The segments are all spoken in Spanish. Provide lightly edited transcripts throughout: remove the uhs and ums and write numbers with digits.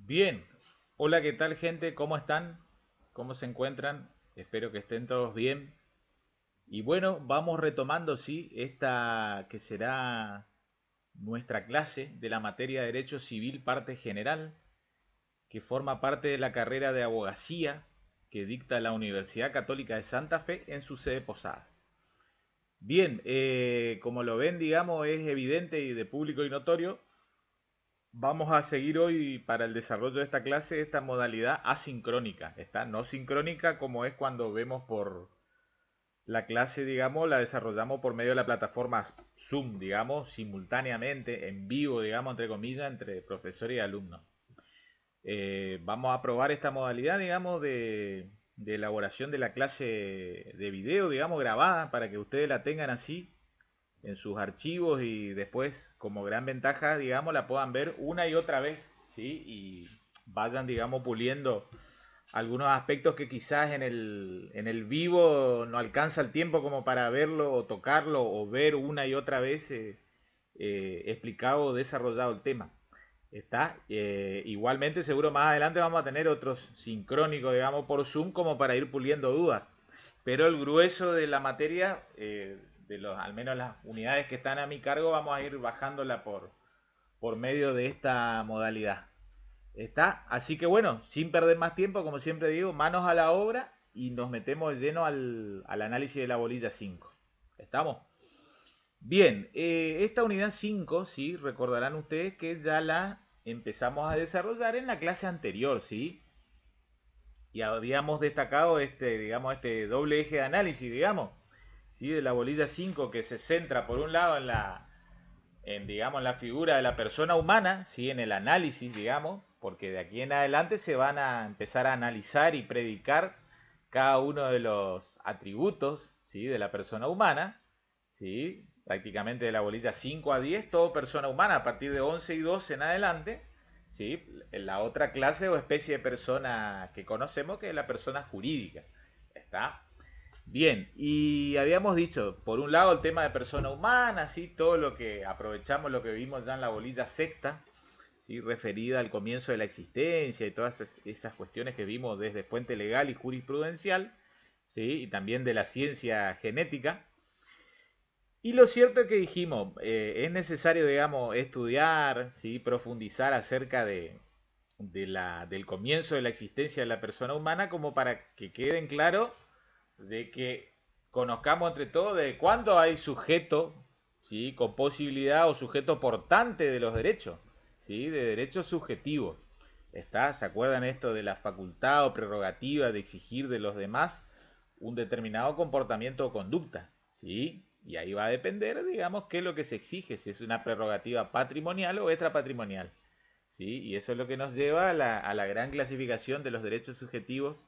Bien, hola, ¿qué tal gente? ¿Cómo están? ¿Cómo se encuentran? Espero que estén todos bien. Y bueno, vamos retomando, sí, esta que será nuestra clase de la materia de Derecho Civil, parte general, que forma parte de la carrera de abogacía que dicta la Universidad Católica de Santa Fe en su sede Posadas. Bien, como lo ven, digamos, es evidente y de público y notorio. Vamos a seguir hoy para el desarrollo de esta clase esta modalidad asincrónica. Esta no sincrónica como es cuando vemos por la clase, digamos, la desarrollamos por medio de la plataforma Zoom, digamos, simultáneamente, en vivo, digamos, entre comillas, entre profesor y alumno. Vamos a probar esta modalidad, digamos, de elaboración de la clase de video, digamos, grabada, para que ustedes la tengan así en sus archivos y después, como gran ventaja, digamos, la puedan ver una y otra vez, ¿sí? Y vayan, digamos, puliendo algunos aspectos que quizás en el vivo no alcanza el tiempo como para verlo o tocarlo o ver una y otra vez explicado o desarrollado el tema. Está. Igualmente, seguro más adelante vamos a tener otros sincrónicos, digamos, por Zoom como para ir puliendo dudas. Pero el grueso de la materia, al menos las unidades que están a mi cargo, vamos a ir bajándola por medio de esta modalidad. ¿Está? Así que bueno, sin perder más tiempo, como siempre digo, manos a la obra y nos metemos de lleno al análisis de la bolilla 5. ¿Estamos? Bien, esta unidad 5, ¿sí? Recordarán ustedes que ya la empezamos a desarrollar en la clase anterior, ¿sí? Y habíamos destacado digamos, este doble eje de análisis, digamos, ¿sí? De la bolilla 5 que se centra por un lado digamos, en la figura de la persona humana, ¿sí? En el análisis, digamos, porque de aquí en adelante se van a empezar a analizar y predicar cada uno de los atributos, ¿sí? De la persona humana, ¿sí? Prácticamente de la bolilla 5 a 10, todo persona humana, a partir de 11 y 12 en adelante, ¿sí? La otra clase o especie de persona que conocemos, que es la persona jurídica. ¿Está? Bien, y habíamos dicho, por un lado el tema de persona humana, ¿sí? Todo lo que aprovechamos, lo que vimos ya en la bolilla sexta, ¿sí? Referida al comienzo de la existencia y todas esas cuestiones que vimos desde fuente legal y jurisprudencial, ¿sí? Y también de la ciencia genética. Y lo cierto es que dijimos, es necesario, digamos, estudiar, ¿sí? Profundizar acerca del comienzo de la existencia de la persona humana como para que queden claro de que conozcamos entre todos de cuándo hay sujeto, ¿sí? Con posibilidad o sujeto portante de los derechos, ¿sí? De derechos subjetivos. ¿Está? ¿Se acuerdan esto de la facultad o prerrogativa de exigir de los demás un determinado comportamiento o conducta? ¿Sí? Y ahí va a depender, digamos, qué es lo que se exige, si es una prerrogativa patrimonial o extrapatrimonial. ¿Sí? Y eso es lo que nos lleva a la gran clasificación de los derechos subjetivos,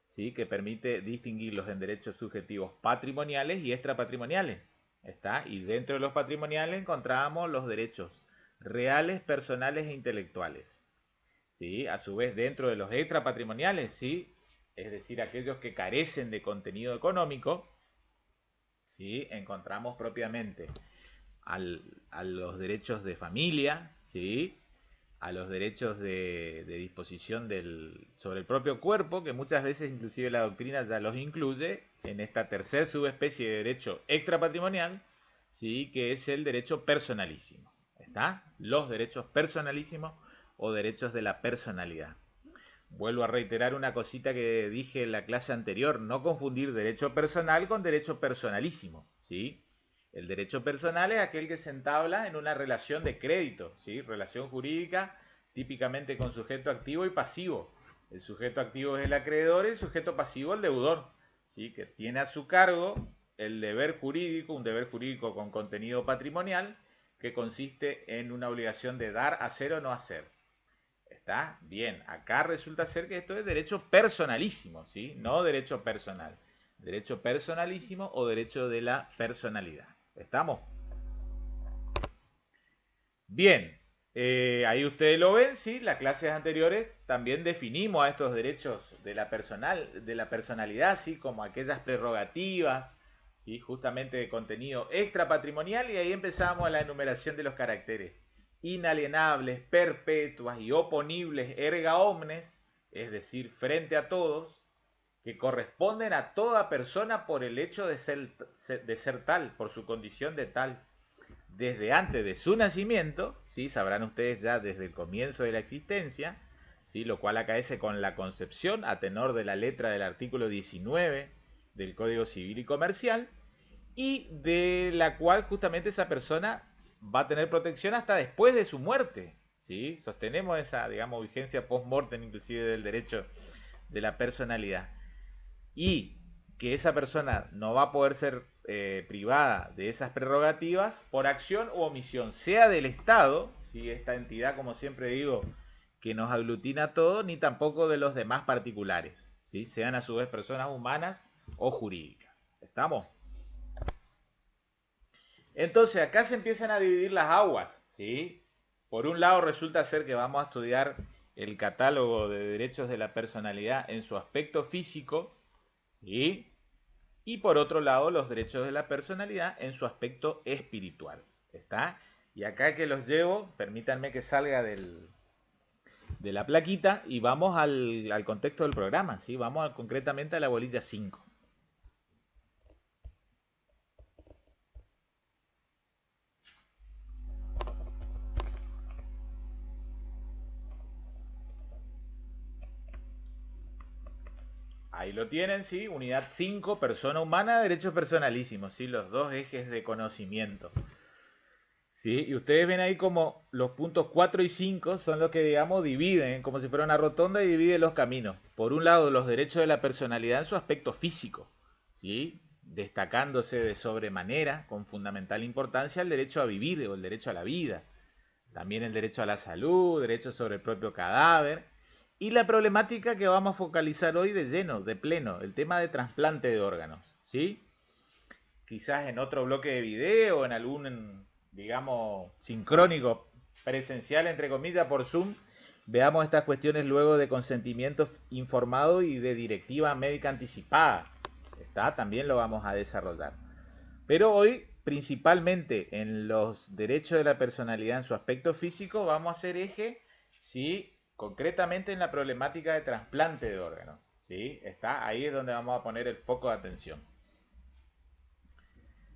¿sí? Que permite distinguirlos en derechos subjetivos patrimoniales y extrapatrimoniales. ¿Está? Y dentro de los patrimoniales encontramos los derechos reales, personales e intelectuales. ¿Sí? A su vez, dentro de los extrapatrimoniales, ¿sí? Es decir, aquellos que carecen de contenido económico, ¿sí? Encontramos propiamente a los derechos de familia, ¿sí? A los derechos de disposición sobre el propio cuerpo, que muchas veces inclusive la doctrina ya los incluye en esta tercer subespecie de derecho extrapatrimonial, ¿sí? Que es el derecho personalísimo. ¿Está? Los derechos personalísimos o derechos de la personalidad. Vuelvo a reiterar una cosita que dije en la clase anterior, no confundir derecho personal con derecho personalísimo, ¿sí? El derecho personal es aquel que se entabla en una relación de crédito, ¿sí? Relación jurídica típicamente con sujeto activo y pasivo. El sujeto activo es el acreedor y el sujeto pasivo el deudor, ¿sí? Que tiene a su cargo el deber jurídico, un deber jurídico con contenido patrimonial, que consiste en una obligación de dar, hacer o no hacer. ¿Está? Bien, acá resulta ser que esto es derecho personalísimo, ¿sí? No derecho personal. Derecho personalísimo o derecho de la personalidad. ¿Estamos? Bien, ahí ustedes lo ven, ¿sí? Las clases anteriores también definimos a estos derechos de la personalidad, ¿sí? Como aquellas prerrogativas, ¿sí? Justamente de contenido extrapatrimonial y ahí empezamos la enumeración de los caracteres inalienables, perpetuas y oponibles erga omnes, es decir, frente a todos, que corresponden a toda persona por el hecho de ser tal, por su condición de tal, desde antes de su nacimiento, ¿sí? Sabrán ustedes ya desde el comienzo de la existencia, ¿sí? Lo cual acaece con la concepción a tenor de la letra del artículo 19 del Código Civil y Comercial, y de la cual justamente esa persona va a tener protección hasta después de su muerte, ¿sí? Sostenemos esa, digamos, vigencia post-mortem inclusive del derecho de la personalidad. Y que esa persona no va a poder ser privada de esas prerrogativas por acción u omisión, sea del Estado, ¿sí? Esta entidad, como siempre digo, que nos aglutina todo, ni tampoco de los demás particulares, ¿sí? Sean a su vez personas humanas o jurídicas. ¿Estamos? Entonces acá se empiezan a dividir las aguas, ¿sí? Por un lado resulta ser que vamos a estudiar el catálogo de derechos de la personalidad en su aspecto físico, ¿sí? Y por otro lado los derechos de la personalidad en su aspecto espiritual, ¿está? Y acá que los llevo, permítanme que salga de la plaquita y vamos al contexto del programa, ¿sí? Vamos concretamente a la bolilla 5. Ahí lo tienen, ¿sí? Unidad 5, persona humana, derechos personalísimos, ¿sí? Los dos ejes de conocimiento. ¿Sí? Y ustedes ven ahí como los puntos 4 y 5 son los que, digamos, dividen, como si fuera una rotonda y dividen los caminos. Por un lado, los derechos de la personalidad en su aspecto físico, ¿sí? Destacándose de sobremanera, con fundamental importancia, el derecho a vivir o el derecho a la vida. También el derecho a la salud, derecho sobre el propio cadáver. Y la problemática que vamos a focalizar hoy de lleno, de pleno, el tema de trasplante de órganos, ¿sí? Quizás en otro bloque de video, en algún, digamos, sincrónico presencial, entre comillas, por Zoom, veamos estas cuestiones luego de consentimiento informado y de directiva médica anticipada. ¿Está? También lo vamos a desarrollar. Pero hoy, principalmente en los derechos de la personalidad en su aspecto físico, vamos a hacer eje, ¿sí? Concretamente en la problemática de trasplante de órganos. ¿Sí? Está, ahí es donde vamos a poner el foco de atención.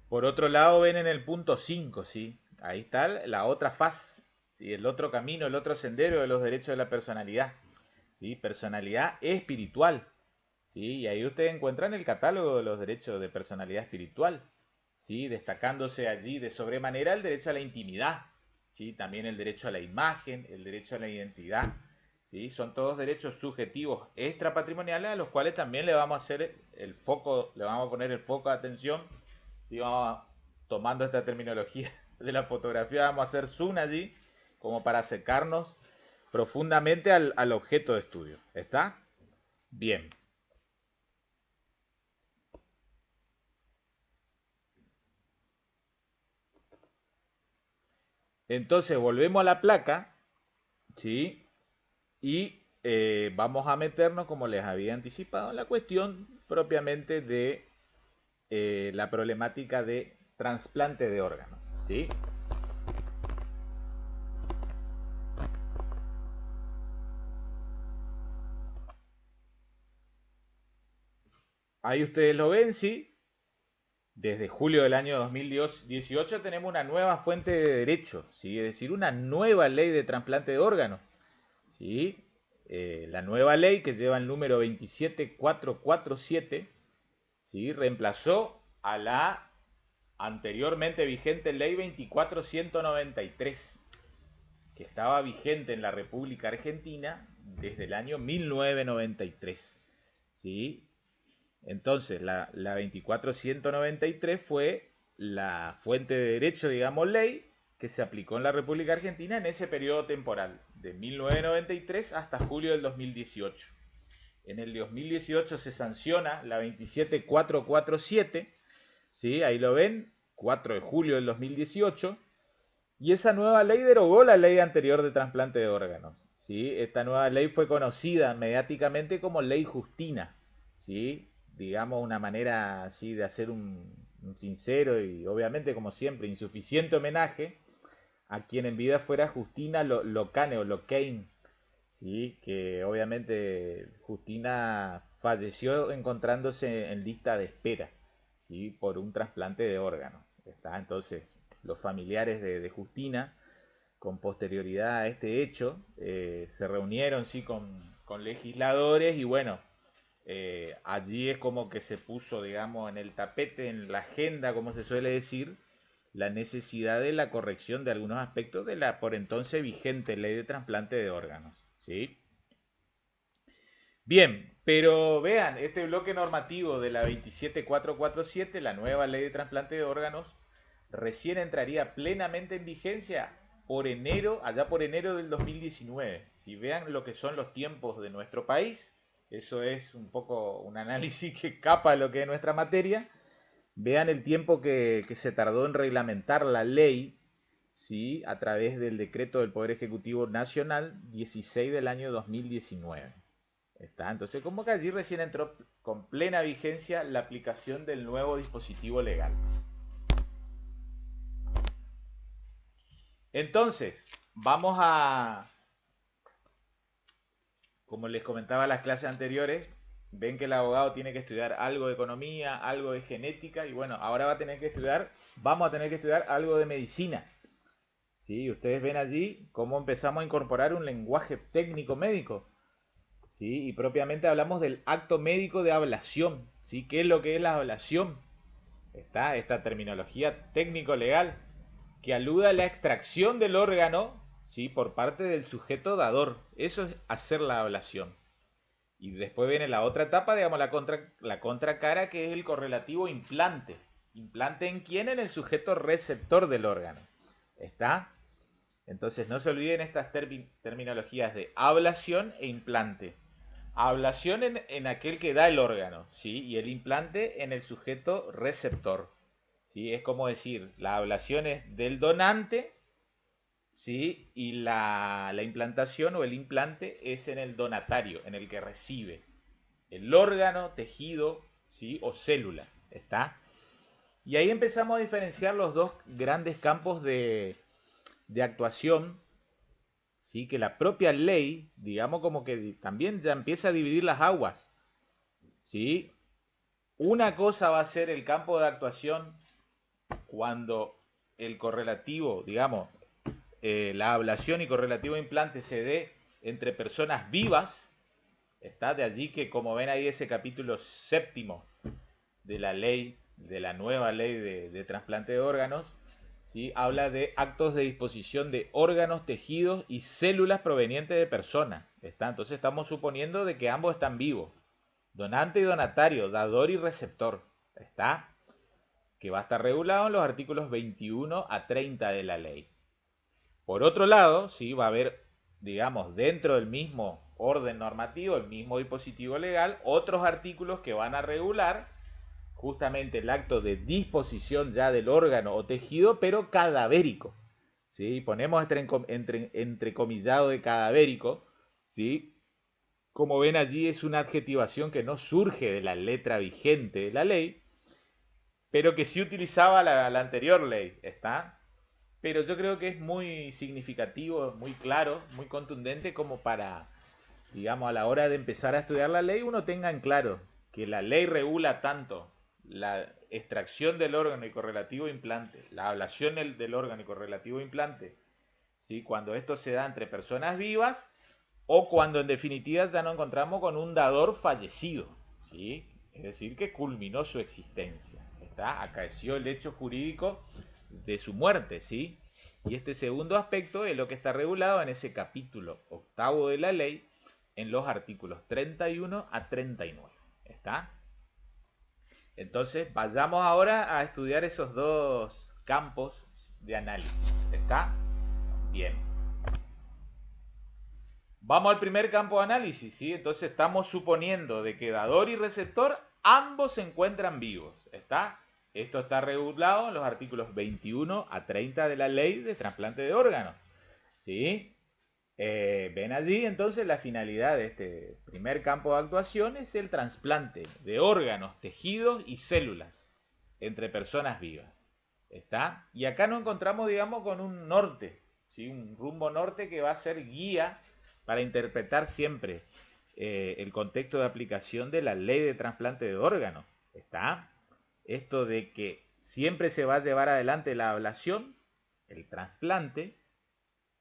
Por otro lado, ven en el punto 5, ¿sí? Ahí está la otra faz, ¿sí? El otro camino, el otro sendero de los derechos de la personalidad, ¿sí? Personalidad espiritual, ¿sí? Y ahí ustedes encuentran el catálogo de los derechos de personalidad espiritual, ¿sí? Destacándose allí de sobremanera el derecho a la intimidad, ¿sí? También el derecho a la imagen, el derecho a la identidad, ¿sí? Son todos derechos subjetivos extrapatrimoniales a los cuales también le vamos a hacer el foco, le vamos a poner el foco de atención. Si vamos tomando esta terminología de la fotografía, vamos a hacer zoom allí como para acercarnos profundamente al objeto de estudio. ¿Está? Bien. Entonces volvemos a la placa, ¿sí? Y vamos a meternos, como les había anticipado, en la cuestión propiamente de la problemática de trasplante de órganos, ¿sí? Ahí ustedes lo ven, ¿sí? Desde julio del año 2018 tenemos una nueva fuente de derecho, ¿sí? Es decir, una nueva ley de trasplante de órganos, ¿sí? La nueva ley que lleva el número 27447, ¿sí? Reemplazó a la anteriormente vigente ley 24193, que estaba vigente en la República Argentina desde el año 1993, ¿sí? Entonces, la 24193 fue la fuente de derecho, digamos, ley, que se aplicó en la República Argentina en ese periodo temporal, de 1993 hasta julio del 2018. En el 2018 se sanciona la 27447, ¿sí? Ahí lo ven, 4 de julio del 2018, y esa nueva ley derogó la ley anterior de trasplante de órganos, ¿sí? Esta nueva ley fue conocida mediáticamente como Ley Justina, ¿sí? Digamos una manera así de hacer un sincero y obviamente como siempre insuficiente homenaje a quien en vida fuera Justina Locane o Locane, ¿sí? Que obviamente Justina falleció encontrándose en lista de espera, ¿sí? Por un trasplante de órganos. ¿Está? Entonces, los familiares de Justina, con posterioridad a este hecho, se reunieron, ¿sí? Con legisladores y bueno, allí es como que se puso, digamos, en el tapete, en la agenda, como se suele decir, la necesidad de la corrección de algunos aspectos de la por entonces vigente ley de trasplante de órganos, ¿sí? Bien, pero vean, este bloque normativo de la 27447, la nueva ley de trasplante de órganos, recién entraría plenamente en vigencia por enero, allá por enero del 2019. Si vean lo que son los tiempos de nuestro país, eso es un poco un análisis que capa lo que es nuestra materia. Vean el tiempo que se tardó en reglamentar la ley, ¿sí? A través del decreto del Poder Ejecutivo Nacional 16 del año 2019. ¿Está? Entonces, como que allí recién entró con plena vigencia la aplicación del nuevo dispositivo legal. Entonces, vamos a, como les comentaba en las clases anteriores, ven que el abogado tiene que estudiar algo de economía, algo de genética, y bueno, ahora vamos a tener que estudiar algo de medicina. ¿Sí? Ustedes ven allí cómo empezamos a incorporar un lenguaje técnico médico. ¿Sí? Y propiamente hablamos del acto médico de ablación. ¿Sí? ¿Qué es lo que es la ablación? Está esta terminología técnico-legal que alude a la extracción del órgano, ¿sí? Por parte del sujeto dador. Eso es hacer la ablación. Y después viene la otra etapa, digamos, la contracara, que es el correlativo implante. ¿Implante en quién? En el sujeto receptor del órgano. ¿Está? Entonces no se olviden estas terminologías de ablación e implante. Ablación en aquel que da el órgano, ¿sí? Y el implante en el sujeto receptor, ¿sí? Es como decir, la ablación es del donante, ¿sí? Y la implantación o el implante es en el donatario, en el que recibe el órgano, tejido, ¿sí? O célula, ¿está? Y ahí empezamos a diferenciar los dos grandes campos de actuación, ¿sí? Que la propia ley, digamos como que también ya empieza a dividir las aguas, ¿sí? Una cosa va a ser el campo de actuación cuando el correlativo, digamos, la ablación y correlativo implante se dé entre personas vivas. Está de allí que, como ven ahí, ese capítulo séptimo de la ley, de la nueva ley de trasplante de órganos, ¿sí? Habla de actos de disposición de órganos, tejidos y células provenientes de personas. ¿Está? Entonces estamos suponiendo de que ambos están vivos. Donante y donatario, dador y receptor. ¿Está? Que va a estar regulado en los artículos 21 a 30 de la ley. Por otro lado, ¿sí? Va a haber, digamos, dentro del mismo orden normativo, el mismo dispositivo legal, otros artículos que van a regular justamente el acto de disposición ya del órgano o tejido, pero cadavérico. ¿Sí? Ponemos entrecomillado de cadavérico, ¿sí? Como ven allí es una adjetivación que no surge de la letra vigente de la ley, pero que sí utilizaba la anterior ley, ¿está? Pero yo creo que es muy significativo, muy claro, muy contundente como para, digamos, a la hora de empezar a estudiar la ley uno tenga en claro que la ley regula tanto la extracción del órgano y correlativo implante, la ablación del órgano y correlativo implante, ¿sí? Cuando esto se da entre personas vivas o cuando en definitiva ya nos encontramos con un dador fallecido, ¿sí? Es decir, que culminó su existencia, ¿está? Acaeció el hecho jurídico de su muerte, ¿sí? Y este segundo aspecto es lo que está regulado en ese capítulo octavo de la ley, en los artículos 31 a 39, ¿está? Entonces, vayamos ahora a estudiar esos dos campos de análisis, ¿está? Bien. Vamos al primer campo de análisis, ¿sí? Entonces estamos suponiendo de que dador y receptor ambos se encuentran vivos, ¿está? Esto está regulado en los artículos 21 a 30 de la ley de trasplante de órganos, ¿sí? Ven allí entonces la finalidad de este primer campo de actuación es el trasplante de órganos, tejidos y células entre personas vivas. ¿Está? Y acá nos encontramos, digamos, con un norte, ¿sí? Un rumbo norte que va a ser guía para interpretar siempre el contexto de aplicación de la ley de trasplante de órganos. ¿Está? Esto de que siempre se va a llevar adelante la ablación, el trasplante,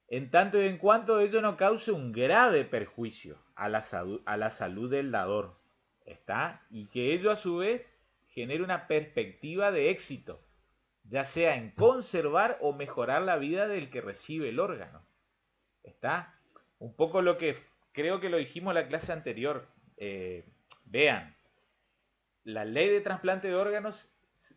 en tanto y en cuanto ello no cause un grave perjuicio a la salud del dador. ¿Está? Y que ello a su vez genere una perspectiva de éxito, ya sea en conservar o mejorar la vida del que recibe el órgano. ¿Está? Un poco lo que creo que lo dijimos en la clase anterior. Vean, la ley de trasplante de órganos,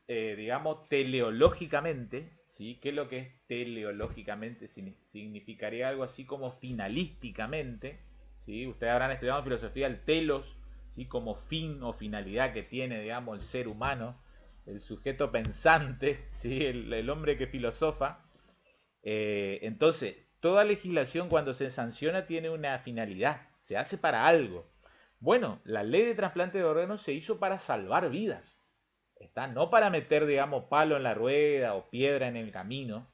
digamos, teleológicamente, ¿sí? ¿Qué es lo que es teleológicamente? Significaría algo así como finalísticamente, ¿sí? Ustedes habrán estudiado en filosofía el telos, ¿sí? Como fin o finalidad que tiene, digamos, el ser humano, el sujeto pensante, ¿sí? El hombre que filosofa. Entonces, toda legislación cuando se sanciona tiene una finalidad, se hace para algo. Bueno, la ley de trasplante de órganos se hizo para salvar vidas, está no para meter, digamos, palo en la rueda o piedra en el camino,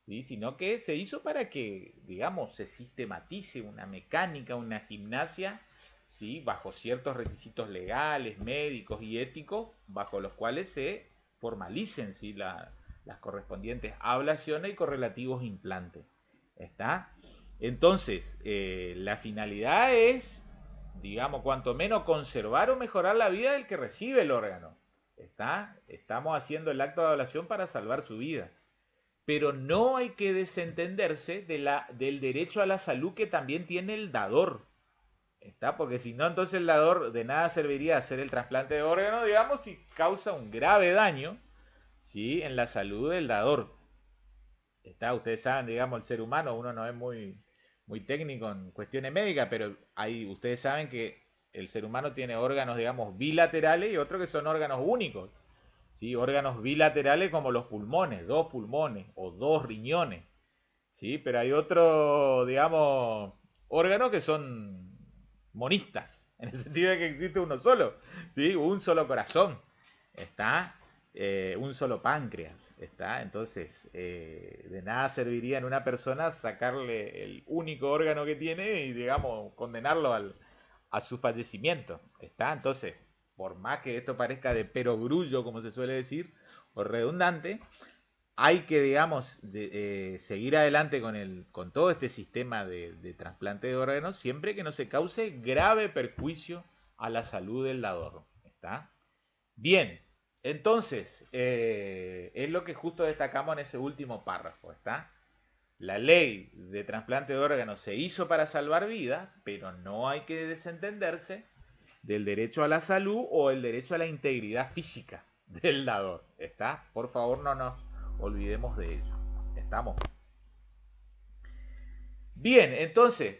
¿sí? Sino que se hizo para que, digamos, se sistematice una mecánica, una gimnasia, ¿sí? Bajo ciertos requisitos legales, médicos y éticos, bajo los cuales se formalicen, ¿sí? Las correspondientes ablaciones y correlativos implantes. ¿Está? Entonces, la finalidad es, digamos, cuanto menos conservar o mejorar la vida del que recibe el órgano. ¿Está? Estamos haciendo el acto de ablación para salvar su vida. Pero no hay que desentenderse del derecho a la salud que también tiene el dador. ¿Está? Porque si no, entonces el dador de nada serviría hacer el trasplante de órgano, digamos, si causa un grave daño, ¿sí? En la salud del dador. ¿Está? Ustedes saben, digamos, el ser humano, uno no es muy técnico en cuestiones médicas, pero ahí ustedes saben que el ser humano tiene órganos, digamos, bilaterales y otros que son órganos únicos. ¿Sí? Órganos bilaterales como los pulmones, dos pulmones o dos riñones. ¿Sí? Pero hay otros, digamos, órganos que son monistas, en el sentido de que existe uno solo, ¿sí? Un solo corazón, ¿está? Un solo páncreas, ¿está? Entonces, de nada serviría en una persona sacarle el único órgano que tiene y, digamos, condenarlo a su fallecimiento, ¿está? Entonces, por más que esto parezca de perogrullo, como se suele decir, o redundante, hay que, digamos, seguir adelante con todo este sistema de trasplante de órganos siempre que no se cause grave perjuicio a la salud del dador. ¿Está? Bien, entonces, es lo que justo destacamos en ese último párrafo. ¿Está? La ley de trasplante de órganos se hizo para salvar vidas, pero no hay que desentenderse del derecho a la salud o el derecho a la integridad física del dador. ¿Está? Por favor, no nos olvidemos de ello. ¿Estamos? Bien, entonces,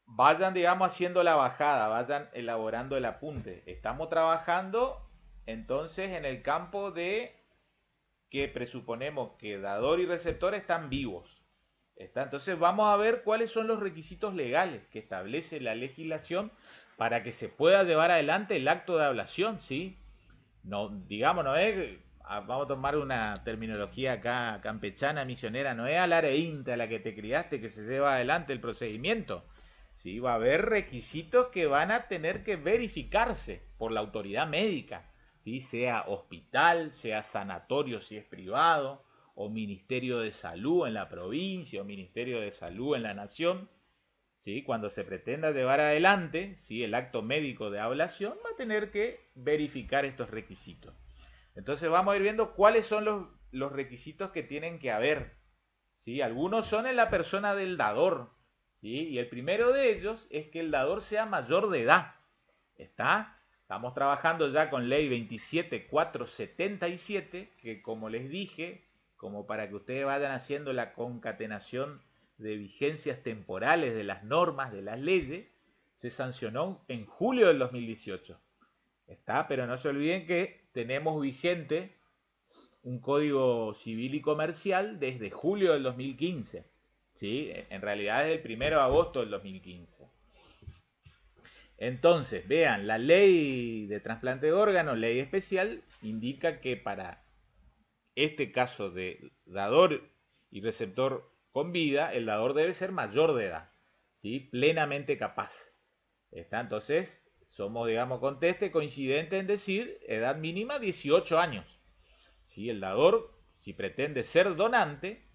vayan, digamos, haciendo la bajada, vayan elaborando el apunte. Estamos trabajando entonces en el campo de que presuponemos que dador y receptor están vivos. ¿Está? Entonces vamos a ver cuáles son los requisitos legales que establece la legislación para que se pueda llevar adelante el acto de ablación, ¿sí? No, digamos, no es, vamos a tomar una terminología acá campechana, misionera, no es al areínta a la que te criaste que se lleva adelante el procedimiento. Sí, va a haber requisitos que van a tener que verificarse por la autoridad médica, ¿sí? Sea hospital, sea sanatorio si es privado, o Ministerio de Salud en la provincia, o Ministerio de Salud en la nación. ¿Sí? Cuando se pretenda llevar adelante, ¿sí? El acto médico de ablación, va a tener que verificar estos requisitos. Entonces vamos a ir viendo cuáles son los requisitos que tienen que haber. ¿Sí? Algunos son en la persona del dador. ¿Sí? Y el primero de ellos es que el dador sea mayor de edad. ¿Está? Estamos trabajando ya con ley 27477, que como les dije, como para que ustedes vayan haciendo la concatenación de vigencias temporales de las normas, de las leyes, se sancionó en julio del 2018. ¿Está? Pero no se olviden que tenemos vigente un código civil y comercial desde julio del 2015. ¿Sí? En realidad es el 1 de agosto del 2015. Entonces, vean, la ley de trasplante de órganos, ley especial, indica que para este caso de dador y receptor con vida, el dador debe ser mayor de edad, ¿sí? Plenamente capaz. ¿Está? Entonces, somos, digamos, coincidentes en decir edad mínima 18 años. ¿Sí? El dador, si pretende ser donante,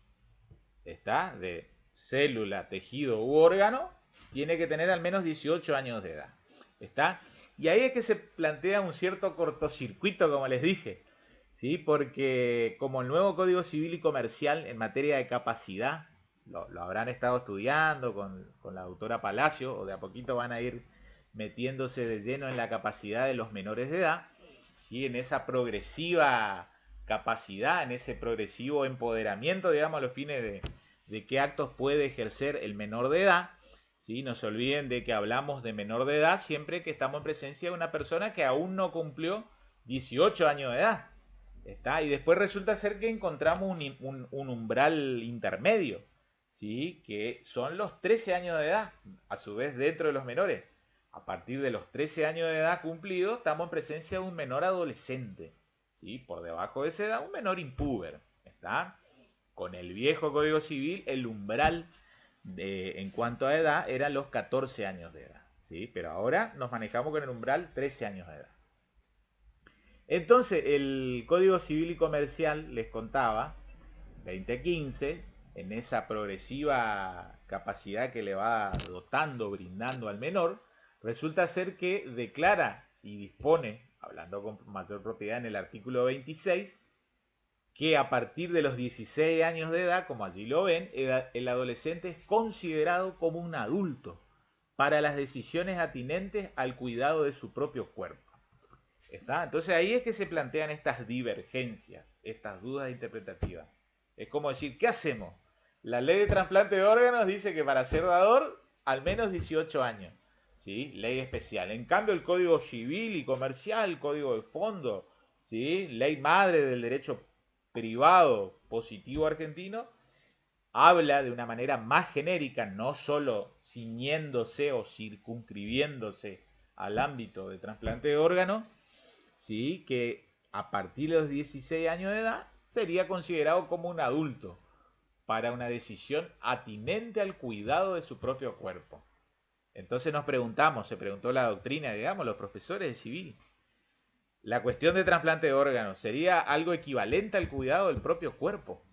¿está? De célula, tejido u órgano, tiene que tener al menos 18 años de edad. ¿Está? Y ahí es que se plantea un cierto cortocircuito, como les dije. ¿Sí? Porque como el nuevo Código Civil y Comercial en materia de capacidad, lo habrán estado estudiando con la doctora Palacio, o de a poquito van a ir metiéndose de lleno en la capacidad de los menores de edad, ¿sí? En esa progresiva capacidad, en ese progresivo empoderamiento, digamos, a los fines de qué actos puede ejercer el menor de edad. ¿Sí? No se olviden de que hablamos de menor de edad siempre que estamos en presencia de una persona que aún no cumplió 18 años de edad. ¿Está? Y después resulta ser que encontramos un umbral intermedio, ¿sí? Que son los 13 años de edad, a su vez dentro de los menores. A partir de los 13 años de edad cumplidos, estamos en presencia de un menor adolescente, ¿sí? Por debajo de esa edad, un menor impúber. ¿Está? Con el viejo Código Civil, el umbral en cuanto a edad eran los 14 años de edad, ¿sí? Pero ahora nos manejamos con el umbral 13 años de edad. Entonces, el Código Civil y Comercial, les contaba, 2015, en esa progresiva capacidad que le va dotando, brindando al menor, resulta ser que declara y dispone, hablando con mayor propiedad en el artículo 26, que a partir de los 16 años de edad, como allí lo ven, el adolescente es considerado como un adulto para las decisiones atinentes al cuidado de su propio cuerpo. ¿Está? Entonces ahí es que se plantean estas divergencias, estas dudas interpretativas. Es como decir, ¿qué hacemos? La ley de trasplante de órganos dice que para ser dador, al menos 18 años. ¿Sí? Ley especial. En cambio, el Código Civil y Comercial, el Código de Fondo, ¿sí? Ley madre del derecho privado positivo argentino, habla de una manera más genérica, no solo ciñéndose o circunscribiéndose al ámbito de trasplante de órganos, ¿sí? Que a partir de los 16 años de edad sería considerado como un adulto para una decisión atinente al cuidado de su propio cuerpo. Entonces nos preguntamos, se preguntó la doctrina, digamos, los profesores de civil, la cuestión de trasplante de órganos sería algo equivalente al cuidado del propio cuerpo.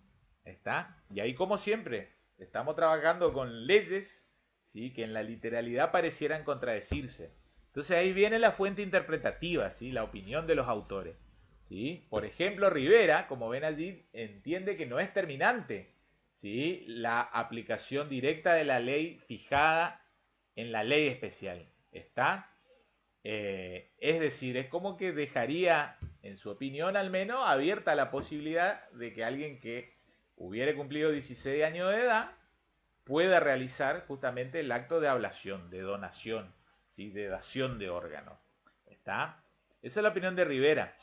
¿Está? Y ahí, como siempre, estamos trabajando con leyes, ¿sí? Que en la literalidad parecieran contradecirse. Entonces ahí viene la fuente interpretativa, ¿sí? La opinión de los autores. ¿Sí? Por ejemplo, Rivera, como ven allí, entiende que no es terminante, ¿sí? La aplicación directa de la ley fijada en la ley especial. ¿Está? Es decir, es como que dejaría, en su opinión al menos, abierta la posibilidad de que alguien que hubiera cumplido 16 años de edad pueda realizar justamente el acto de ablación, de donación, ¿sí? De dación de órganos. ¿Está? Esa es la opinión de Rivera.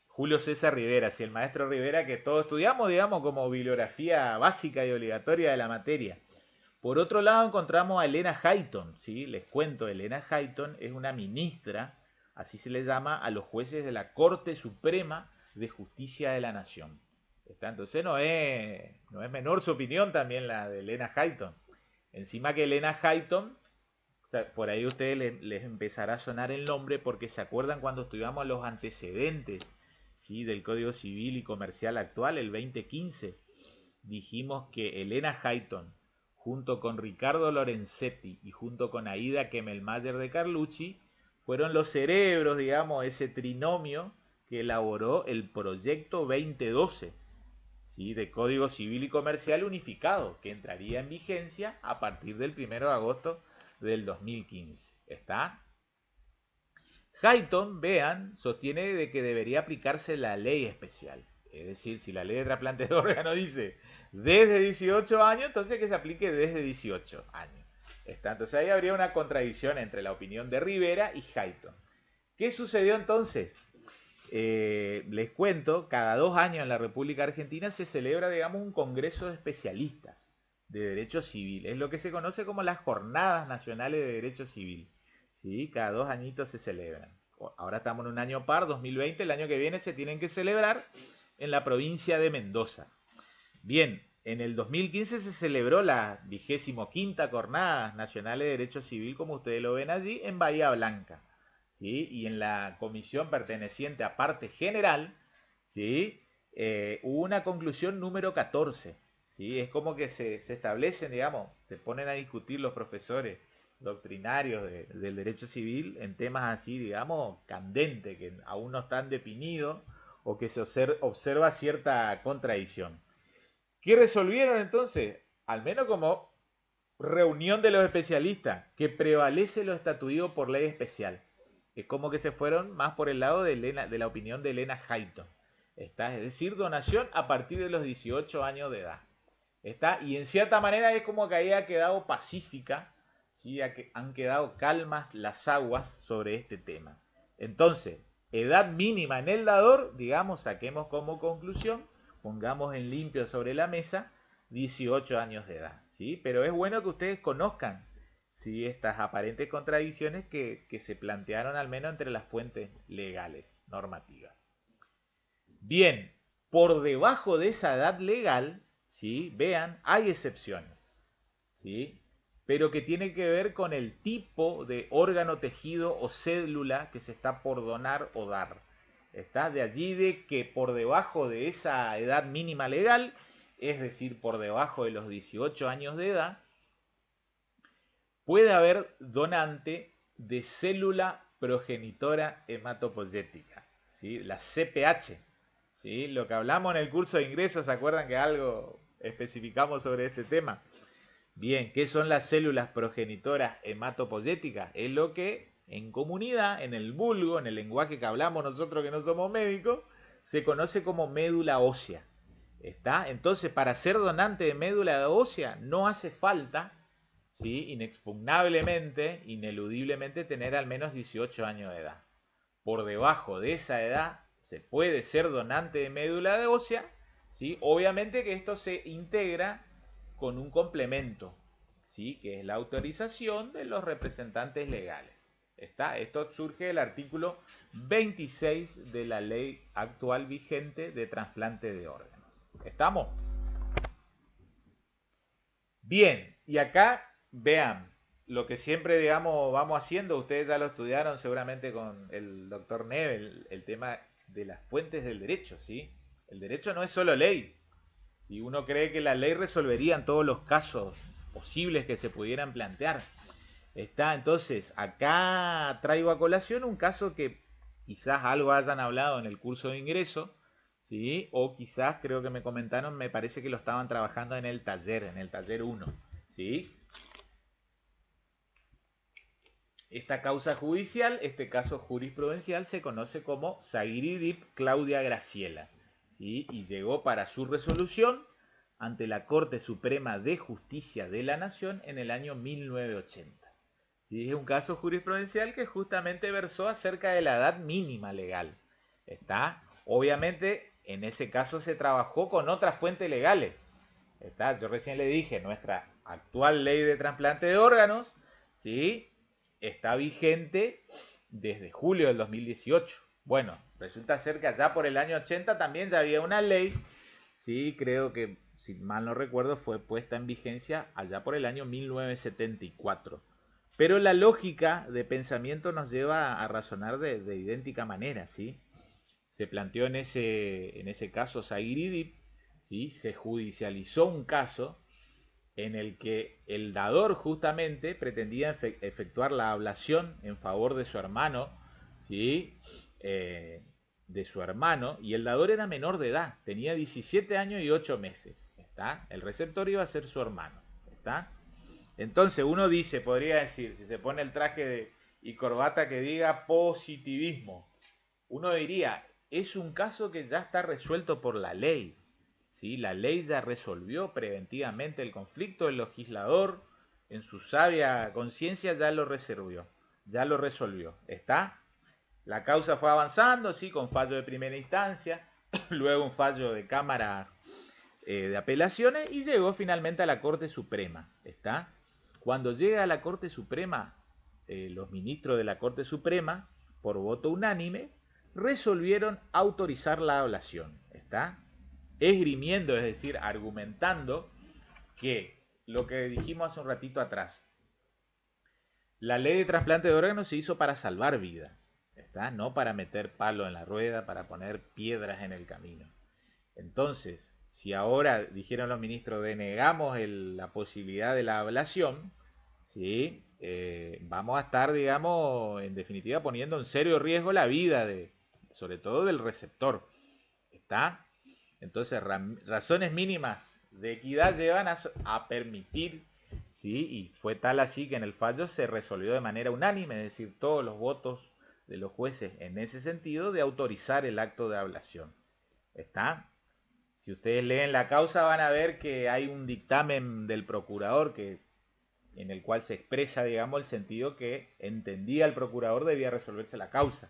Julio César Rivera, el maestro Rivera que todos estudiamos, digamos, como bibliografía básica y obligatoria de la materia. Por otro lado encontramos a Elena Hayton, ¿sí? Les cuento, Elena Hayton es una ministra, así se le llama a los jueces de la Corte Suprema de Justicia de la Nación. ¿Está? Entonces no es menor su opinión también la de Elena Hayton. Encima que Elena Hayton, o sea, por ahí a ustedes les empezará a sonar el nombre porque se acuerdan cuando estudiamos los antecedentes, ¿sí? Del Código Civil y Comercial actual, el 2015, dijimos que Elena Hayton, junto con Ricardo Lorenzetti y junto con Aida Kemmelmayer de Carlucci, fueron los cerebros, digamos, ese trinomio que elaboró el proyecto 2012, ¿sí? De Código Civil y Comercial unificado, que entraría en vigencia a partir del 1 de agosto del 2015. ¿Está? Hayton, vean, sostiene de que debería aplicarse la ley especial. Es decir, si la ley de trasplante de órganos dice desde 18 años, entonces que se aplique desde 18 años. ¿Está? Entonces ahí habría una contradicción entre la opinión de Rivera y Hayton. ¿Qué sucedió entonces? Les cuento, cada 2 años en la República Argentina se celebra, digamos, un congreso de especialistas de derecho civil. Es lo que se conoce como las Jornadas Nacionales de Derecho Civil. ¿Sí? Cada 2 añitos se celebran. Ahora estamos en un año par, 2020, el año que viene se tienen que celebrar en la provincia de Mendoza. Bien, en el 2015 se celebró la 25ª Jornada Nacional de Derecho Civil, como ustedes lo ven allí, en Bahía Blanca. ¿Sí? Y en la comisión perteneciente a parte general, ¿sí? Hubo una conclusión número 14. ¿Sí? Es como que se establecen, digamos, se ponen a discutir los profesores doctrinarios del derecho civil en temas así, digamos, candentes, que aún no están definidos o que se observa cierta contradicción. ¿Qué resolvieron entonces? Al menos como reunión de los especialistas, que prevalece lo estatuido por ley especial. Es como que se fueron más por el lado de la opinión de Elena Hayton. ¿Está? Es decir, donación a partir de los 18 años de edad. ¿Está? Y en cierta manera es como que ahí ha quedado pacífica, ¿sí? Han quedado calmas las aguas sobre este tema. Entonces, edad mínima en el dador, digamos, saquemos como conclusión, pongamos en limpio sobre la mesa, 18 años de edad, ¿sí? Pero es bueno que ustedes conozcan, ¿sí? Estas aparentes contradicciones que se plantearon al menos entre las fuentes legales, normativas. Bien, por debajo de esa edad legal, ¿sí? Vean, hay excepciones, ¿sí? Pero que tiene que ver con el tipo de órgano, tejido o célula que se está por donar o dar. ¿Está? De allí de que por debajo de esa edad mínima legal, es decir, por debajo de los 18 años de edad, puede haber donante de célula progenitora hematopoyética, ¿sí? La CPH, ¿sí? Lo que hablamos en el curso de ingresos, ¿se acuerdan que algo especificamos sobre este tema? Bien, ¿qué son las células progenitoras hematopoyéticas? Es lo que en comunidad, en el vulgo, en el lenguaje que hablamos nosotros que no somos médicos, se conoce como médula ósea. ¿Está? Entonces, para ser donante de médula ósea no hace falta, ¿sí? Inexpugnablemente, ineludiblemente, tener al menos 18 años de edad. Por debajo de esa edad se puede ser donante de médula ósea, ¿sí? Obviamente que esto se integra con un complemento, ¿sí? Que es la autorización de los representantes legales. ¿Está? Esto surge del artículo 26 de la ley actual vigente de trasplante de órganos. ¿Estamos? Bien, y acá vean lo que siempre, digamos, vamos haciendo. Ustedes ya lo estudiaron seguramente con el doctor Neve, el tema de las fuentes del derecho, ¿sí? El derecho no es solo ley. Si uno cree que la ley resolvería en todos los casos posibles que se pudieran plantear. Está, entonces, acá traigo a colación un caso que quizás algo hayan hablado en el curso de ingreso, ¿sí? O quizás creo que me comentaron, me parece que lo estaban trabajando en el taller 1, ¿sí? Esta causa judicial, este caso jurisprudencial, se conoce como Zaguiridip Claudia Graciela, ¿sí? Y llegó para su resolución ante la Corte Suprema de Justicia de la Nación en el año 1980. ¿Sí? Es un caso jurisprudencial que justamente versó acerca de la edad mínima legal. ¿Está? Obviamente, en ese caso se trabajó con otras fuentes legales. ¿Está? Yo recién le dije, nuestra actual ley de trasplante de órganos, ¿sí? Está vigente desde julio del 2018. Bueno, resulta ser que allá por el año 80 también ya había una ley, sí, creo que, si mal no recuerdo, fue puesta en vigencia allá por el año 1974. Pero la lógica de pensamiento nos lleva a razonar de idéntica manera, ¿sí? Se planteó en ese caso Zaguiridip, ¿sí? Se judicializó un caso en el que el dador justamente pretendía efectuar la ablación en favor de su hermano, ¿sí? De su hermano, y el dador era menor de edad, tenía 17 años y 8 meses, ¿está? El receptor iba a ser su hermano, ¿está? Entonces uno dice, podría decir, si se pone el traje y corbata que diga positivismo, uno diría, es un caso que ya está resuelto por la ley, ¿sí? La ley ya resolvió preventivamente el conflicto, el legislador en su sabia conciencia ya lo resolvió, ¿está? La causa fue avanzando, sí, con fallo de primera instancia, luego un fallo de cámara de apelaciones y llegó finalmente a la Corte Suprema, ¿está? Cuando llega a la Corte Suprema, los ministros de la Corte Suprema, por voto unánime, resolvieron autorizar la ablación. ¿Está? Esgrimiendo, es decir, argumentando que lo que dijimos hace un ratito atrás, la ley de trasplante de órganos se hizo para salvar vidas, ¿está? No para meter palo en la rueda, para poner piedras en el camino. Entonces, si ahora, dijeron los ministros, denegamos la posibilidad de la ablación, ¿sí? Vamos a estar, digamos, en definitiva poniendo en serio riesgo la vida, sobre todo del receptor. ¿Está? Entonces, razones mínimas de equidad llevan a permitir, ¿sí? Y fue tal así que en el fallo se resolvió de manera unánime, es decir, todos los votos de los jueces en ese sentido de autorizar el acto de ablación. ¿Está? Si ustedes leen la causa van a ver que hay un dictamen del procurador en el cual se expresa, digamos, el sentido que entendía el procurador debía resolverse la causa.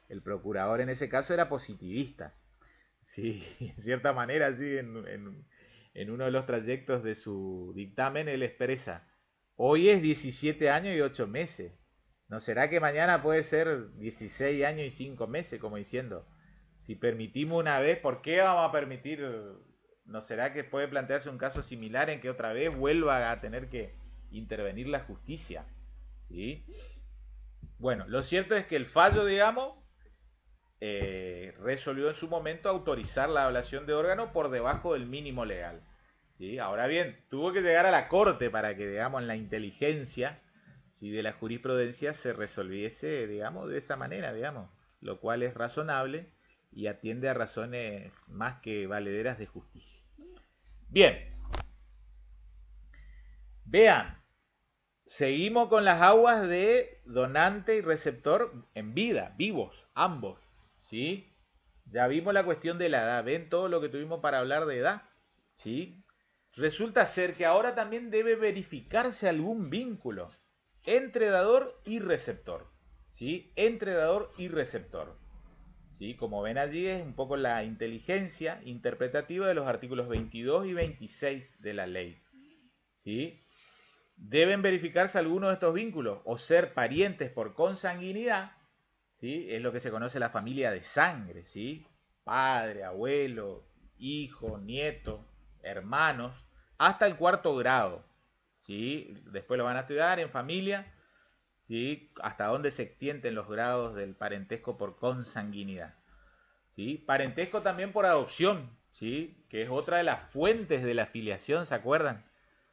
El procurador en ese caso era positivista. Sí, en cierta manera, sí, en uno de los trayectos de su dictamen él expresa, hoy es 17 años y 8 meses. ¿No será que mañana puede ser 16 años y 5 meses? Como diciendo, si permitimos una vez, ¿por qué vamos a permitir? ¿No será que puede plantearse un caso similar en que otra vez vuelva a tener que intervenir la justicia? ¿Sí? Bueno, lo cierto es que el fallo, digamos, resolvió en su momento autorizar la ablación de órganos por debajo del mínimo legal. ¿Sí? Ahora bien, tuvo que llegar a la corte para que, digamos, la inteligencia, ¿sí?, de la jurisprudencia se resolviese, digamos, de esa manera, digamos, lo cual es razonable y atiende a razones más que valederas de justicia. Bien, vean, seguimos con las aguas de donante y receptor en vida, vivos, ambos, ¿sí? Ya vimos la cuestión de la edad, ven todo lo que tuvimos para hablar de edad, ¿sí? Resulta ser que ahora también debe verificarse algún vínculo entre dador y receptor, ¿sí? Entre dador y receptor, ¿sí? Como ven allí es un poco la inteligencia interpretativa de los artículos 22 y 26 de la ley, ¿sí? Deben verificarse algunos de estos vínculos o ser parientes por consanguinidad, ¿sí? Es lo que se conoce la familia de sangre, ¿sí? Padre, abuelo, hijo, nieto, hermanos, hasta el cuarto grado, ¿sí? Después lo van a estudiar en familia, ¿sí? Hasta dónde se extienden los grados del parentesco por consanguinidad, ¿sí? Parentesco también por adopción, ¿sí? Que es otra de las fuentes de la filiación, ¿se acuerdan?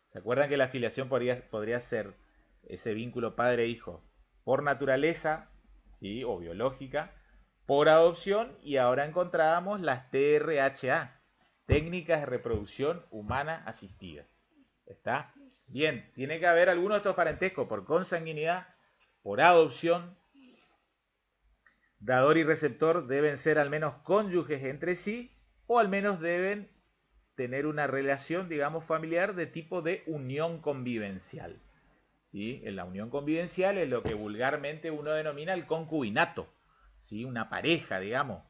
¿Se acuerdan que la filiación podría ser ese vínculo padre-hijo por naturaleza, ¿sí?, o biológica, por adopción, y ahora encontrábamos las TRHA, técnicas de reproducción humana asistida? ¿Está? Bien, tiene que haber alguno de estos parentescos por consanguinidad, por adopción. Dador y receptor deben ser al menos cónyuges entre sí, o al menos deben tener una relación, digamos, familiar de tipo de unión convivencial. ¿Sí? En la unión convivencial es lo que vulgarmente uno denomina el concubinato, ¿sí? Una pareja, digamos,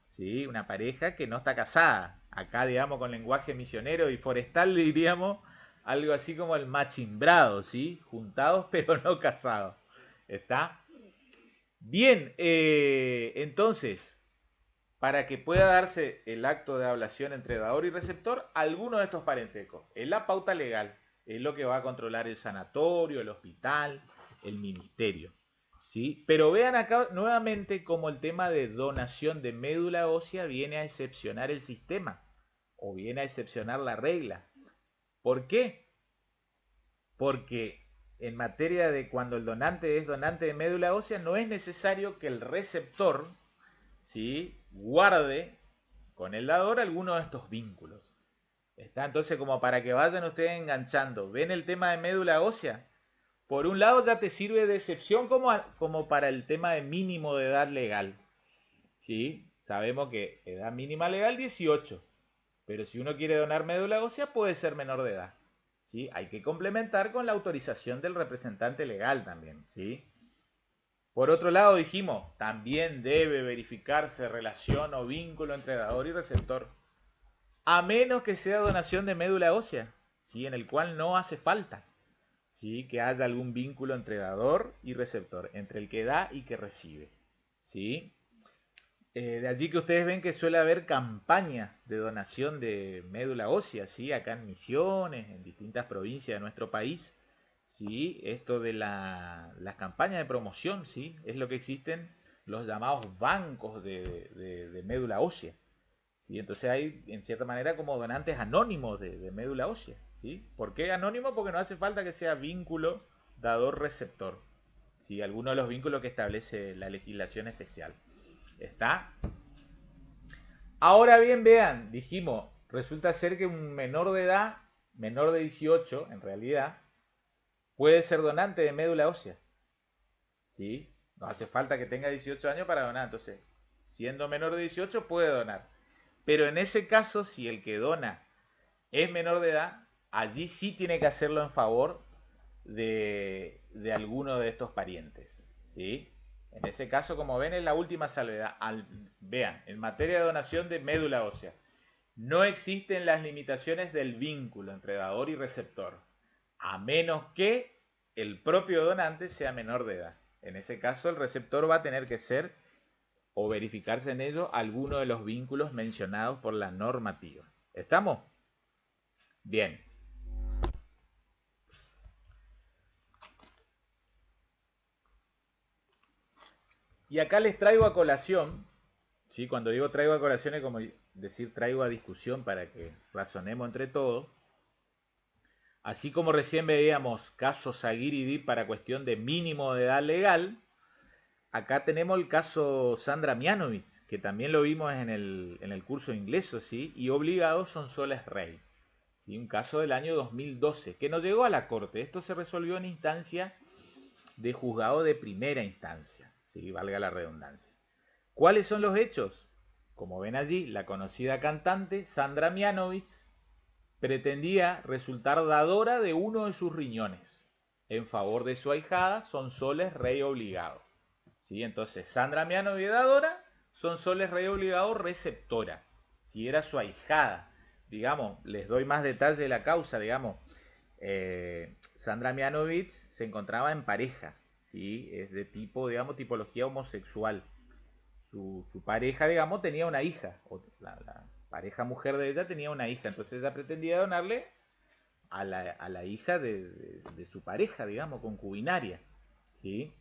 ¿sí? Una pareja que no está casada. Acá, digamos, con lenguaje misionero y forestal le diríamos algo así como el machimbrado, ¿sí? Juntados pero no casados. ¿Está? Bien, entonces, para que pueda darse el acto de ablación entre dador y receptor, alguno de estos parentescos. Es la pauta legal, es lo que va a controlar el sanatorio, el hospital, el ministerio, ¿sí? Pero vean acá nuevamente cómo el tema de donación de médula ósea viene a excepcionar el sistema, o viene a excepcionar la regla. ¿Por qué? Porque en materia de cuando el donante es donante de médula ósea, no es necesario que el receptor, ¿sí?, guarde con el dador alguno de estos vínculos. ¿Está? Entonces, como para que vayan ustedes enganchando, ¿ven el tema de médula ósea? Por un lado ya te sirve de excepción como para el tema de mínimo de edad legal, ¿sí? Sabemos que edad mínima legal 18, pero si uno quiere donar médula ósea puede ser menor de edad, ¿sí? Hay que complementar con la autorización del representante legal también, ¿sí? Por otro lado, dijimos, también debe verificarse relación o vínculo entre dador y receptor, a menos que sea donación de médula ósea, ¿sí?, en el cual no hace falta, ¿sí?, que haya algún vínculo entre dador y receptor, entre el que da y que recibe, ¿sí? De allí que ustedes ven que suele haber campañas de donación de médula ósea, ¿sí? Acá en Misiones, en distintas provincias de nuestro país, ¿sí? Esto de las campañas de promoción, ¿sí? Es lo que existen los llamados bancos de médula ósea, ¿sí? Entonces hay, en cierta manera, como donantes anónimos de médula ósea, ¿sí? ¿Por qué anónimo? Porque no hace falta que sea vínculo dador-receptor, ¿sí? Alguno de los vínculos que establece la legislación especial. ¿Está? Ahora bien, vean, dijimos, resulta ser que un menor de edad, menor de 18 en realidad, puede ser donante de médula ósea. ¿Sí? No hace falta que tenga 18 años para donar. Entonces, siendo menor de 18 puede donar. Pero en ese caso, si el que dona es menor de edad, allí sí tiene que hacerlo en favor de alguno de estos parientes. ¿Sí? En ese caso, como ven, es la última salvedad. Vean, en materia de donación de médula ósea, no existen las limitaciones del vínculo entre dador y receptor, a menos que el propio donante sea menor de edad. En ese caso, el receptor va a tener que ser o verificarse en ello alguno de los vínculos mencionados por la normativa. ¿Estamos? Bien. Y acá les traigo a colación, ¿sí? Cuando digo traigo a colación es como decir traigo a discusión para que razonemos entre todos. Así como recién veíamos casos Aguirre para cuestión de mínimo de edad legal, acá tenemos el caso Sandra Mianovich, que también lo vimos en el curso de inglés, ¿sí? Y obligados son Soles Rey, ¿sí? Un caso del año 2012, que no llegó a la corte. Esto se resolvió en instancia de juzgado de primera instancia, ¿sí? Valga la redundancia. ¿Cuáles son los hechos? Como ven allí, la conocida cantante Sandra Mianovich pretendía resultar dadora de uno de sus riñones en favor de su ahijada Sonsoles Rey Obligado. ¿Sí? Entonces, Sandra Mianovich dadora, Sonsoles Rey Obligado receptora. Si era su ahijada, digamos, les doy más detalle de la causa, digamos, Sandra Mianovich se encontraba en pareja, ¿sí? Es de tipo, digamos, tipología homosexual. Su pareja, digamos, tenía una hija, o la pareja mujer de ella tenía una hija, entonces ella pretendía donarle a la hija de su pareja, digamos, concubinaria, ¿sí?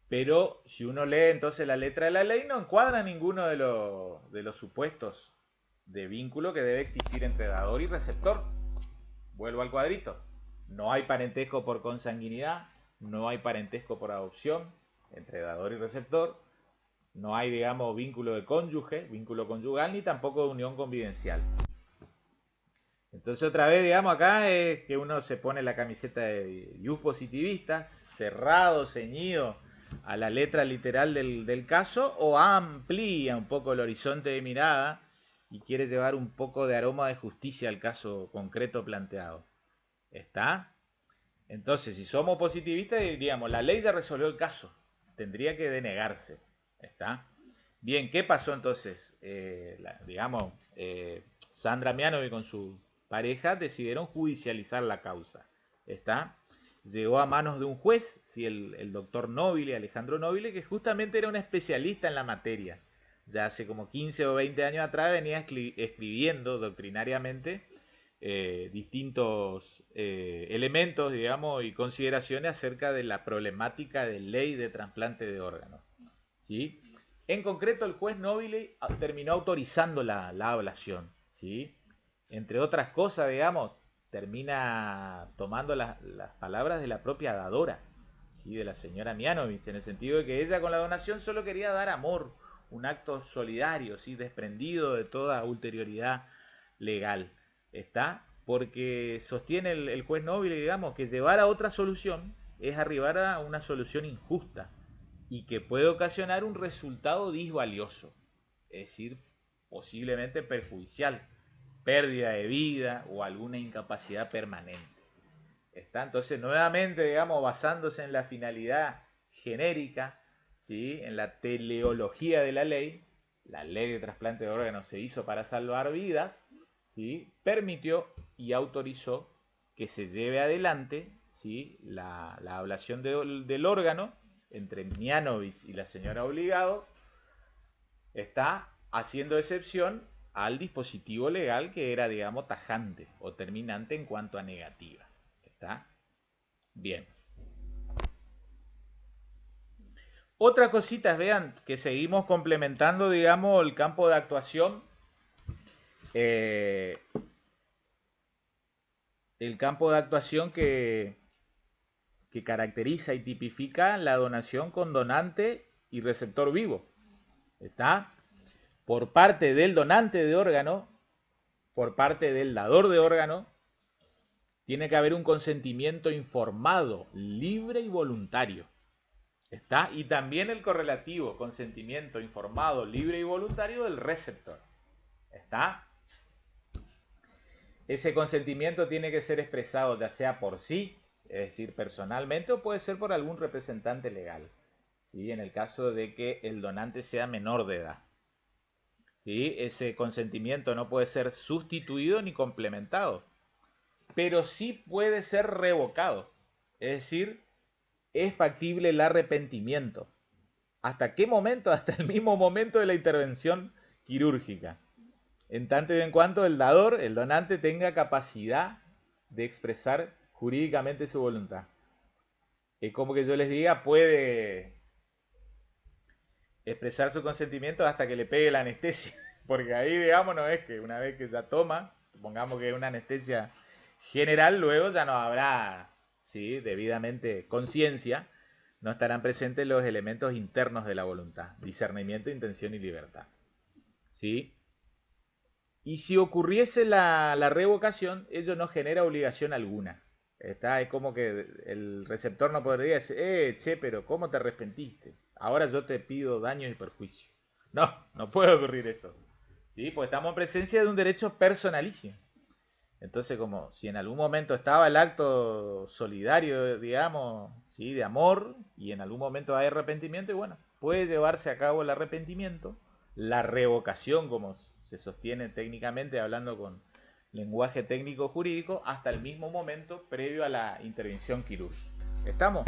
Pero si uno lee entonces la letra de la ley, no encuadra ninguno de los supuestos de vínculo que debe existir entre dador y receptor. Vuelvo al cuadrito. No hay parentesco por consanguinidad, no hay parentesco por adopción entre dador y receptor, no hay, digamos, vínculo de cónyuge, vínculo conyugal, ni tampoco de unión convivencial. Entonces otra vez, digamos, acá es que uno se pone la camiseta de yus positivista, cerrado, ceñido a la letra literal del caso, o amplía un poco el horizonte de mirada y quiere llevar un poco de aroma de justicia al caso concreto planteado. ¿Está? Entonces, si somos positivistas, diríamos, la ley ya resolvió el caso, tendría que denegarse. ¿Está? Bien, ¿qué pasó entonces? Digamos, Sandra Mianovich con su pareja decidieron judicializar la causa. ¿Está? Llegó a manos de un juez, sí, el doctor Nobile, Alejandro Nobile, que justamente era un especialista en la materia. Ya hace como 15 o 20 años atrás venía escribiendo doctrinariamente distintos elementos, digamos, y consideraciones acerca de la problemática de ley de trasplante de órganos. ¿Sí? En concreto, el juez Nobile terminó autorizando la ablación. ¿Sí? Entre otras cosas, digamos, termina tomando las palabras de la propia dadora, ¿sí? De la señora Mianovich, en el sentido de que ella con la donación solo quería dar amor, un acto solidario, ¿sí? Desprendido de toda ulterioridad legal. ¿Está? Porque sostiene el juez Nobile, digamos, que llevar a otra solución es arribar a una solución injusta y que puede ocasionar un resultado disvalioso, es decir, posiblemente perjudicial, pérdida de vida o alguna incapacidad permanente. ¿Está? Entonces, nuevamente, digamos, basándose en la finalidad genérica, ¿sí? En la teleología de la ley de trasplante de órganos se hizo para salvar vidas, ¿sí? Permitió y autorizó que se lleve adelante, ¿sí? la ablación del órgano entre Mianovich y la señora Obligado, Está haciendo excepción al dispositivo legal que era, digamos, tajante o terminante en cuanto a negativa. ¿Está? Bien. Otras cositas, vean, que seguimos complementando, digamos, el campo de actuación. Eh, el campo de actuación que caracteriza y tipifica la donación con donante y receptor vivo. ¿Está? Por parte del donante de órgano, por parte del dador de órgano, tiene que haber un consentimiento informado, libre y voluntario. ¿Está? Y también el correlativo, consentimiento informado, libre y voluntario del receptor. ¿Está? Ese consentimiento tiene que ser expresado ya sea por sí, es decir, personalmente, o puede ser por algún representante legal, ¿sí? En el caso de que el donante sea menor de edad. ¿Sí? Ese consentimiento no puede ser sustituido ni complementado, pero sí puede ser revocado. Es decir, es factible el arrepentimiento. ¿Hasta qué momento? Hasta el mismo momento de la intervención quirúrgica. En tanto y en cuanto el dador, el donante, tenga capacidad de expresar jurídicamente su voluntad. Es como que yo les diga, puede expresar su consentimiento hasta que le pegue la anestesia. Porque ahí, digamos, no es que una vez que ya toma, supongamos que es una anestesia general, luego ya no habrá, ¿sí?, debidamente conciencia, no estarán presentes los elementos internos de la voluntad, discernimiento, intención y libertad. ¿Sí? Y si ocurriese la revocación, ello no genera obligación alguna. Es como que el receptor no podría decir, che, pero ¿cómo te arrepentiste? Ahora yo te pido daños y perjuicio. No puede ocurrir eso. ¿Sí? Pues estamos en presencia de un derecho personalísimo. Entonces, como si en algún momento estaba el acto solidario, digamos, ¿sí?, de amor, y en algún momento hay arrepentimiento, y bueno, puede llevarse a cabo el arrepentimiento, la revocación, como se sostiene técnicamente, hablando con lenguaje técnico jurídico, hasta el mismo momento previo a la intervención quirúrgica. ¿Estamos?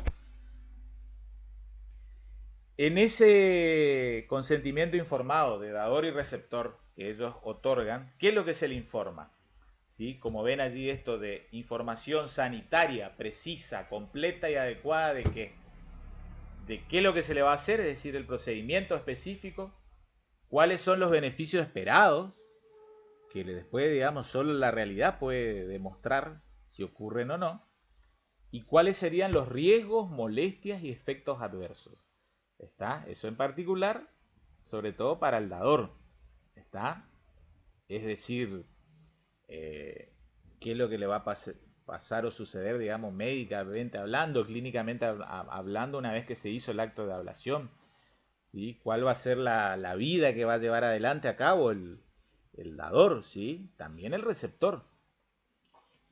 En ese consentimiento informado de dador y receptor que ellos otorgan, ¿qué es lo que se le informa? ¿Sí? Como ven allí, esto de información sanitaria precisa, completa y adecuada de qué es lo que se le va a hacer, es decir, el procedimiento específico, cuáles son los beneficios esperados, que después, digamos, solo la realidad puede demostrar si ocurren o no, y cuáles serían los riesgos, molestias y efectos adversos. ¿Está? Eso en particular, sobre todo para el dador. ¿Está? Es decir, qué es lo que le va a pasar o suceder, digamos, médicamente hablando, clínicamente hablando, una vez que se hizo el acto de ablación. ¿Sí? ¿Cuál va a ser la vida que va a llevar adelante a cabo el dador? ¿Sí? También el receptor.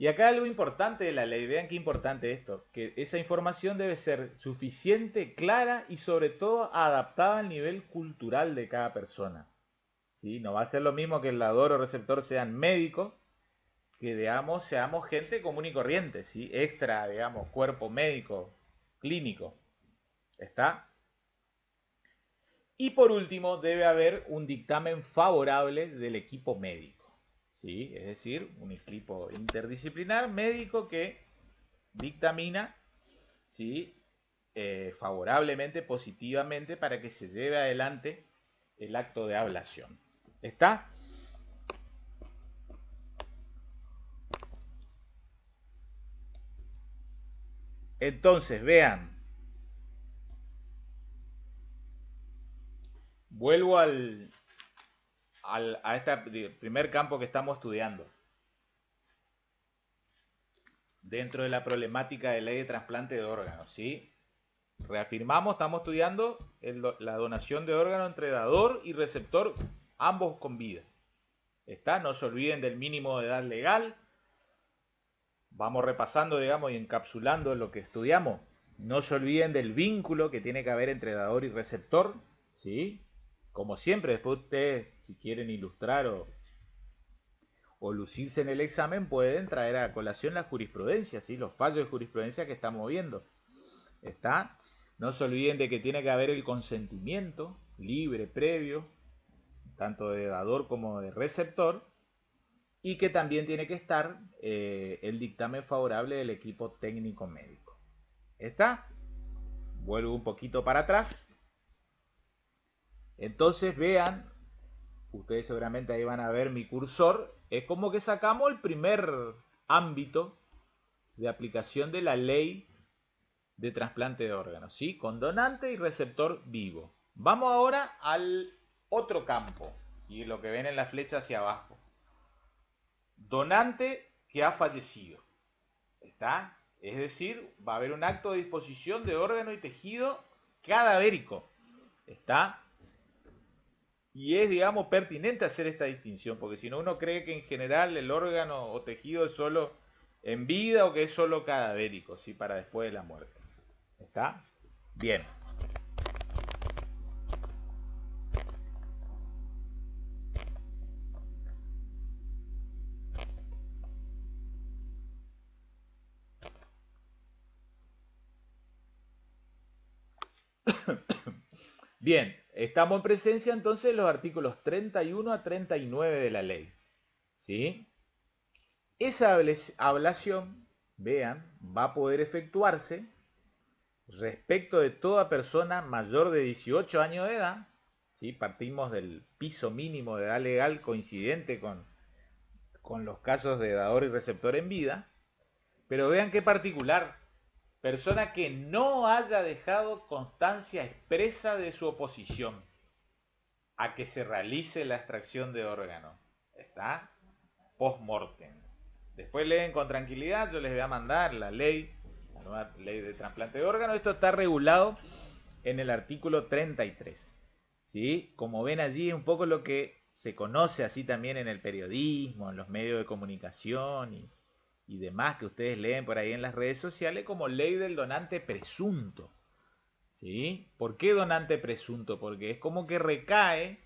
Y acá algo importante de la ley, vean qué importante esto, que esa información debe ser suficiente, clara y sobre todo adaptada al nivel cultural de cada persona. ¿Sí? No va a ser lo mismo que el dador o receptor sean médicos, que, digamos, seamos gente común y corriente, ¿sí? Extra, digamos, cuerpo médico, clínico. ¿Está? Y por último, debe haber un dictamen favorable del equipo médico, ¿sí? Es decir, un equipo interdisciplinar médico que dictamina, ¿sí?, favorablemente, positivamente, para que se lleve adelante el acto de ablación. ¿Está? Entonces, vean, vuelvo a este primer campo que estamos estudiando. Dentro de la problemática de ley de trasplante de órganos, ¿sí? Reafirmamos, estamos estudiando la donación de órganos entre dador y receptor, ambos con vida. ¿Está? No se olviden del mínimo de edad legal. Vamos repasando, digamos, y encapsulando lo que estudiamos. No se olviden del vínculo que tiene que haber entre dador y receptor, ¿sí? Como siempre, después ustedes, si quieren ilustrar o lucirse en el examen, pueden traer a colación la jurisprudencia, ¿sí?, los fallos de jurisprudencia que estamos viendo. ¿Está? No se olviden de que tiene que haber el consentimiento libre, previo, tanto de dador como de receptor, y que también tiene que estar el dictamen favorable del equipo técnico médico. ¿Está? Vuelvo un poquito para atrás. Entonces vean, ustedes seguramente ahí van a ver mi cursor, es como que sacamos el primer ámbito de aplicación de la ley de trasplante de órganos, ¿sí? Con donante y receptor vivo. Vamos ahora al otro campo, ¿sí? Lo que ven en la flecha hacia abajo. Donante que ha fallecido. ¿Está? Es decir, va a haber un acto de disposición de órgano y tejido cadavérico. ¿Está? Y es, digamos, pertinente hacer esta distinción, porque si no uno cree que en general el órgano o tejido es solo en vida o que es solo cadavérico, ¿sí? Para después de la muerte. ¿Está? Bien. Bien, estamos en presencia entonces de los artículos 31 a 39 de la ley. ¿Sí? Esa ablación, vean, va a poder efectuarse respecto de toda persona mayor de 18 años de edad. ¿Sí? Partimos del piso mínimo de edad legal coincidente con los casos de dador y receptor en vida. Pero vean qué particular. Persona que no haya dejado constancia expresa de su oposición a que se realice la extracción de órgano. ¿Está? Post-mortem. Después leen con tranquilidad, yo les voy a mandar la ley, la nueva ley de trasplante de órgano. Esto está regulado en el artículo 33. ¿Sí? Como ven allí es un poco lo que se conoce así también en el periodismo, en los medios de comunicación y demás que ustedes leen por ahí en las redes sociales como ley del donante presunto. ¿Sí? ¿Por qué donante presunto? Porque es como que recae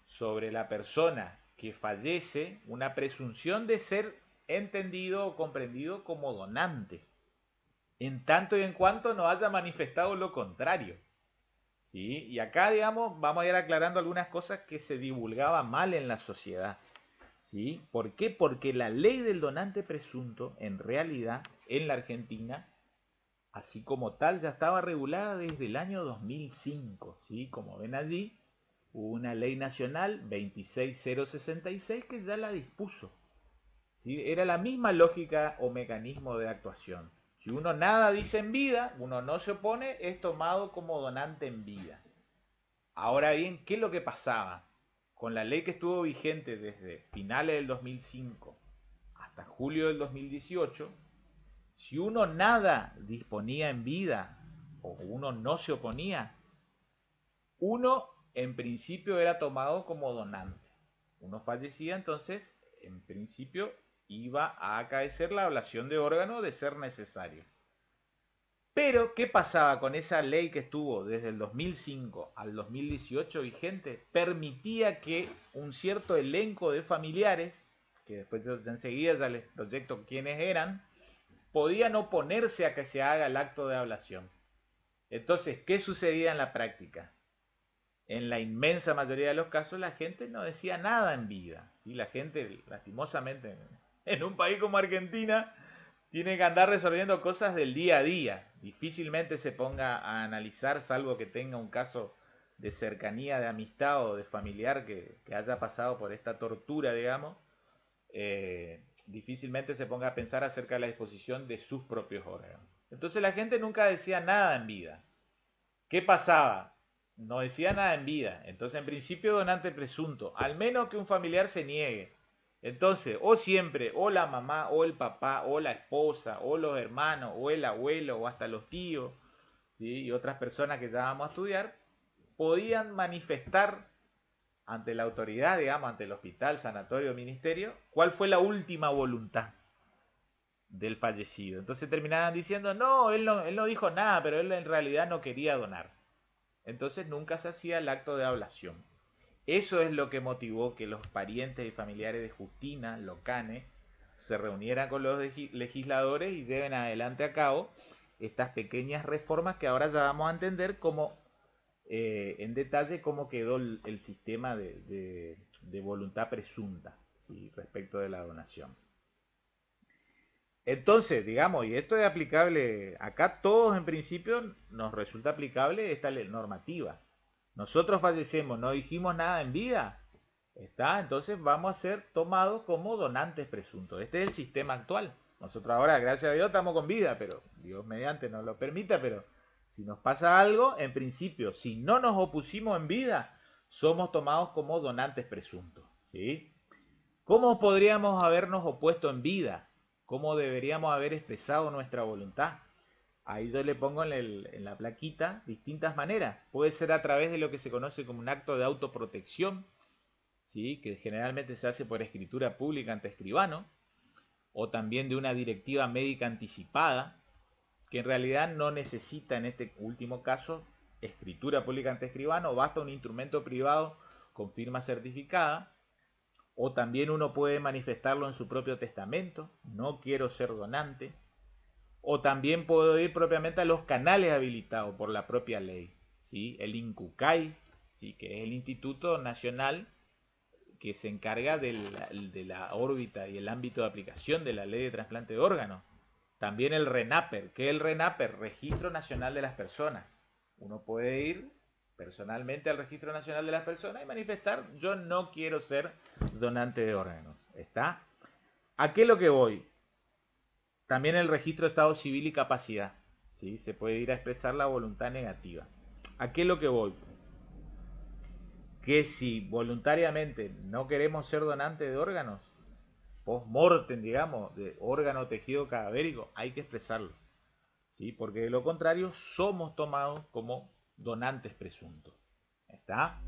sobre la persona que fallece una presunción de ser entendido o comprendido como donante, en tanto y en cuanto no haya manifestado lo contrario. ¿Sí? Y acá, digamos, vamos a ir aclarando algunas cosas que se divulgaban mal en la sociedad. ¿Sí? ¿Por qué? Porque la ley del donante presunto, en realidad, en la Argentina, así como tal, ya estaba regulada desde el año 2005. ¿Sí? Como ven allí, hubo una ley nacional 26066 que ya la dispuso. ¿Sí? Era la misma lógica o mecanismo de actuación. Si uno nada dice en vida, uno no se opone, es tomado como donante en vida. Ahora bien, ¿qué es lo que pasaba? Con la ley que estuvo vigente desde finales del 2005 hasta julio del 2018, si uno nada disponía en vida o uno no se oponía, uno en principio era tomado como donante. Uno fallecía, entonces en principio iba a acaecer la ablación de órgano de ser necesario. Pero, ¿qué pasaba con esa ley que estuvo desde el 2005 al 2018 vigente? Permitía que un cierto elenco de familiares, que después yo enseguida ya les proyecto quiénes eran, podían oponerse a que se haga el acto de ablación. Entonces, ¿qué sucedía en la práctica? En la inmensa mayoría de los casos la gente no decía nada en vida. ¿Sí? La gente, lastimosamente, en un país como Argentina, tiene que andar resolviendo cosas del día a día. Difícilmente se ponga a analizar, salvo que tenga un caso de cercanía, de amistad o de familiar que haya pasado por esta tortura, digamos. Difícilmente se ponga a pensar acerca de la disposición de sus propios órganos. Entonces la gente nunca decía nada en vida. ¿Qué pasaba? No decía nada en vida. Entonces, en principio, donante presunto. Al menos que un familiar se niegue. Entonces, o siempre, o la mamá, o el papá, o la esposa, o los hermanos, o el abuelo, o hasta los tíos, ¿sí? Y otras personas que ya vamos a estudiar, podían manifestar ante la autoridad, digamos, ante el hospital, sanatorio, ministerio, cuál fue la última voluntad del fallecido. Entonces terminaban diciendo, no, él no dijo nada, pero él en realidad no quería donar. Entonces nunca se hacía el acto de ablación. Eso es lo que motivó que los parientes y familiares de Justina Locane se reunieran con los legisladores y lleven adelante a cabo estas pequeñas reformas que ahora ya vamos a entender como en detalle cómo quedó el sistema de voluntad presunta, ¿sí? Respecto de la donación. Entonces, digamos, y esto es aplicable, acá todos en principio nos resulta aplicable esta normativa. Nosotros fallecemos, no dijimos nada en vida, ¿está? Entonces vamos a ser tomados como donantes presuntos. Este es el sistema actual. Nosotros ahora, gracias a Dios, estamos con vida, pero Dios mediante nos lo permita, pero si nos pasa algo, en principio, si no nos opusimos en vida, somos tomados como donantes presuntos, ¿sí? ¿Cómo podríamos habernos opuesto en vida? ¿Cómo deberíamos haber expresado nuestra voluntad? Ahí yo le pongo en la plaquita distintas maneras. Puede ser a través de lo que se conoce como un acto de autoprotección, ¿sí? Que generalmente se hace por escritura pública ante escribano, o también de una directiva médica anticipada, que en realidad no necesita en este último caso escritura pública ante escribano, basta un instrumento privado con firma certificada. O también uno puede manifestarlo en su propio testamento, no quiero ser donante. O también puedo ir propiamente a los canales habilitados por la propia ley, ¿sí? El INCUCAI, ¿sí? Que es el Instituto Nacional que se encarga de la órbita y el ámbito de aplicación de la ley de trasplante de órganos. También el RENAPER, que es el RENAPER, Registro Nacional de las Personas. Uno puede ir personalmente al Registro Nacional de las Personas y manifestar, yo no quiero ser donante de órganos. ¿Está? ¿A qué es lo que voy? También el registro de estado civil y capacidad, ¿sí? Se puede ir a expresar la voluntad negativa. ¿A qué es lo que voy? Que si voluntariamente no queremos ser donantes de órganos, post-mortem, digamos, de órgano tejido cadavérico, hay que expresarlo, ¿sí? Porque de lo contrario somos tomados como donantes presuntos. ¿Está?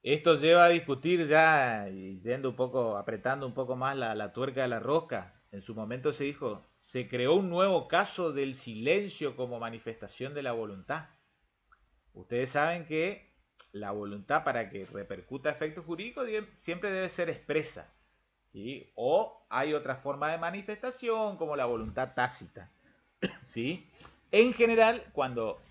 Esto lleva a discutir ya, y yendo un poco, apretando un poco más la tuerca de la rosca. En su momento se dijo, se creó un nuevo caso del silencio como manifestación de la voluntad. Ustedes saben que la voluntad, para que repercuta efectos jurídicos, siempre debe ser expresa, ¿sí? O hay otra forma de manifestación como la voluntad tácita, ¿sí? En general, cuando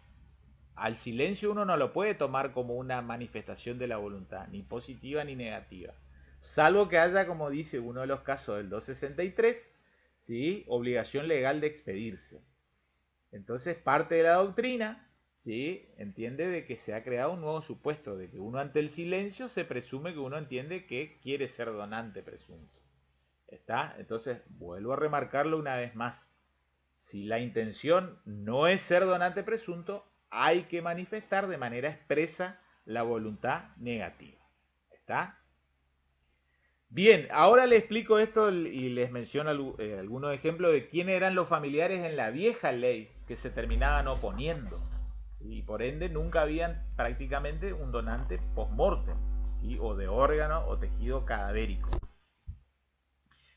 al silencio uno no lo puede tomar como una manifestación de la voluntad, ni positiva ni negativa. Salvo que haya, como dice uno de los casos del 263, ¿sí? Obligación legal de expedirse. Entonces parte de la doctrina, ¿sí? Entiende de que se ha creado un nuevo supuesto, de que uno ante el silencio se presume que uno entiende que quiere ser donante presunto. ¿Está? Entonces vuelvo a remarcarlo una vez más. Si la intención no es ser donante presunto, hay que manifestar de manera expresa la voluntad negativa. ¿Está? Bien, ahora les explico esto y les menciono algunos ejemplos de quiénes eran los familiares en la vieja ley que se terminaban oponiendo, ¿sí? Y por ende nunca habían prácticamente un donante post-mortem, ¿sí? O de órgano o tejido cadavérico.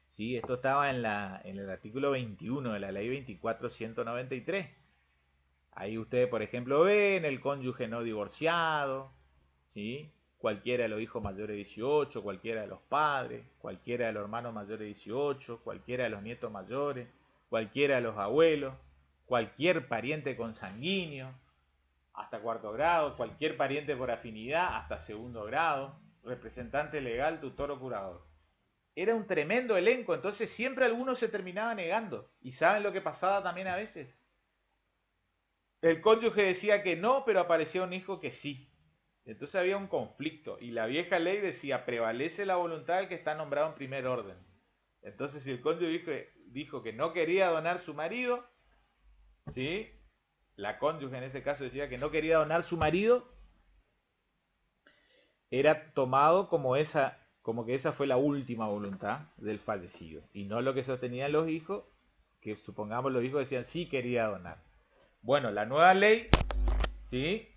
¿Sí? Esto estaba en el artículo 21 de la ley 24.193. Ahí ustedes, por ejemplo, ven el cónyuge no divorciado, ¿sí? Cualquiera de los hijos mayores de 18, cualquiera de los padres, cualquiera de los hermanos mayores de 18, cualquiera de los nietos mayores, cualquiera de los abuelos, cualquier pariente consanguíneo, hasta cuarto grado, cualquier pariente por afinidad, hasta segundo grado, representante legal, tutor o curador. Era un tremendo elenco, entonces siempre alguno se terminaba negando. ¿Y saben lo que pasaba también a veces? El cónyuge decía que no, pero aparecía un hijo que sí. Entonces había un conflicto y la vieja ley decía prevalece la voluntad del que está nombrado en primer orden. Entonces si el cónyuge dijo que no quería donar su marido, ¿sí? La cónyuge en ese caso decía que no quería donar su marido, era tomado como que esa fue la última voluntad del fallecido y no lo que sostenían los hijos, que supongamos los hijos decían sí quería donar. Bueno, la nueva ley, ¿sí?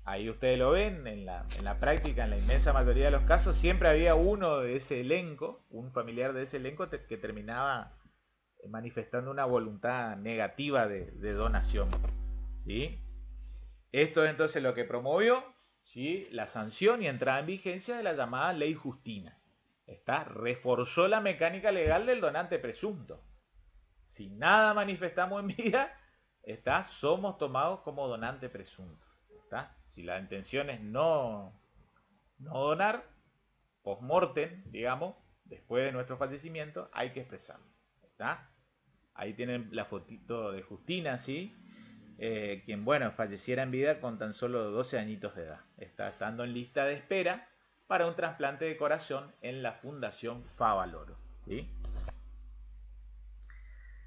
Ahí ustedes lo ven, en la práctica, en la inmensa mayoría de los casos, siempre había uno de ese elenco, un familiar de ese elenco que terminaba manifestando una voluntad negativa de donación, ¿sí? Esto es entonces lo que promovió, ¿sí? La sanción y entrada en vigencia de la llamada Ley Justina. Reforzó la mecánica legal del donante presunto. Si nada manifestamos en vida, ¿está? Somos tomados como donante presunto. ¿Está? Si la intención es no donar, post-mortem, digamos, después de nuestro fallecimiento, hay que expresarlo. ¿Está? Ahí tienen la fotito de Justina, ¿sí? Quien, bueno, falleciera en vida con tan solo 12 añitos de edad. Está estando en lista de espera para un trasplante de corazón en la Fundación Favaloro, ¿sí?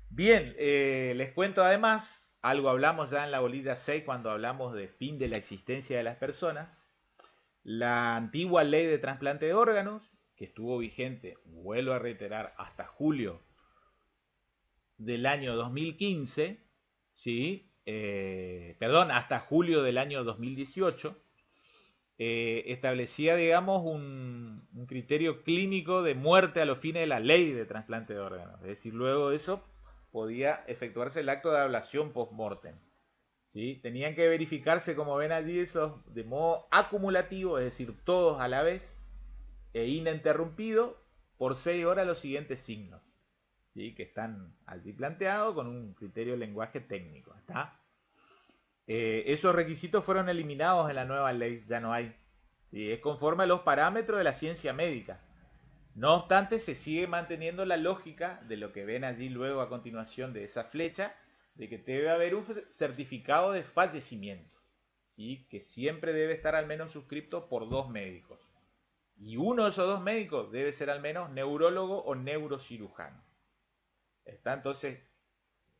Bien, les cuento además, algo hablamos ya en la bolilla 6 cuando hablamos de fin de la existencia de las personas. La antigua ley de trasplante de órganos, que estuvo vigente, vuelvo a reiterar, hasta julio del año 2015, ¿sí? Perdón, hasta julio del año 2018, establecía, digamos, un criterio clínico de muerte a los fines de la ley de trasplante de órganos. Es decir, luego de eso podía efectuarse el acto de ablación post-mortem. ¿Sí? Tenían que verificarse, como ven allí, esos de modo acumulativo, es decir, todos a la vez, e ininterrumpido, por 6 horas los siguientes signos, ¿sí? Que están allí planteados con un criterio de lenguaje técnico. ¿Está? Esos requisitos fueron eliminados en la nueva ley, ya no hay. ¿Sí? Es conforme a los parámetros de la ciencia médica. No obstante, se sigue manteniendo la lógica de lo que ven allí luego a continuación de esa flecha, de que debe haber un certificado de fallecimiento, ¿sí? Que siempre debe estar al menos suscrito por 2 médicos. Y uno de esos 2 médicos debe ser al menos neurólogo o neurocirujano. Está entonces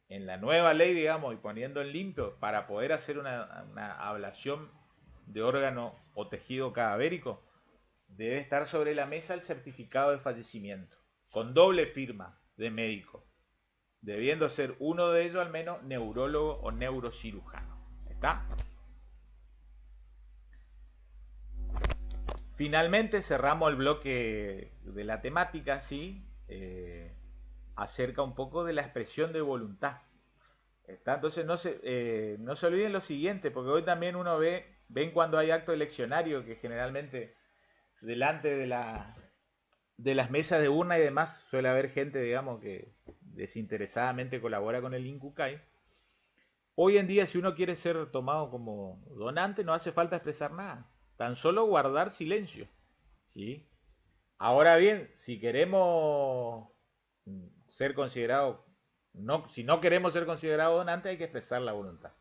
en la nueva ley, digamos, y poniendo en limpio, para poder hacer una ablación de órgano o tejido cadavérico, debe estar sobre la mesa el certificado de fallecimiento, con doble firma de médico, debiendo ser uno de ellos al menos neurólogo o neurocirujano. ¿Está? Finalmente cerramos el bloque de la temática, ¿sí? Acerca un poco de la expresión de voluntad. ¿Está? Entonces no se olviden lo siguiente, porque hoy también uno ven cuando hay acto eleccionario que generalmente delante de las mesas de urna y demás suele haber gente, digamos, que desinteresadamente colabora con el INCUCAI. Hoy en día, si uno quiere ser tomado como donante, no hace falta expresar nada, tan solo guardar silencio, ¿sí? Ahora bien, si queremos ser considerados, no, si no queremos ser considerados donantes, hay que expresar la voluntad.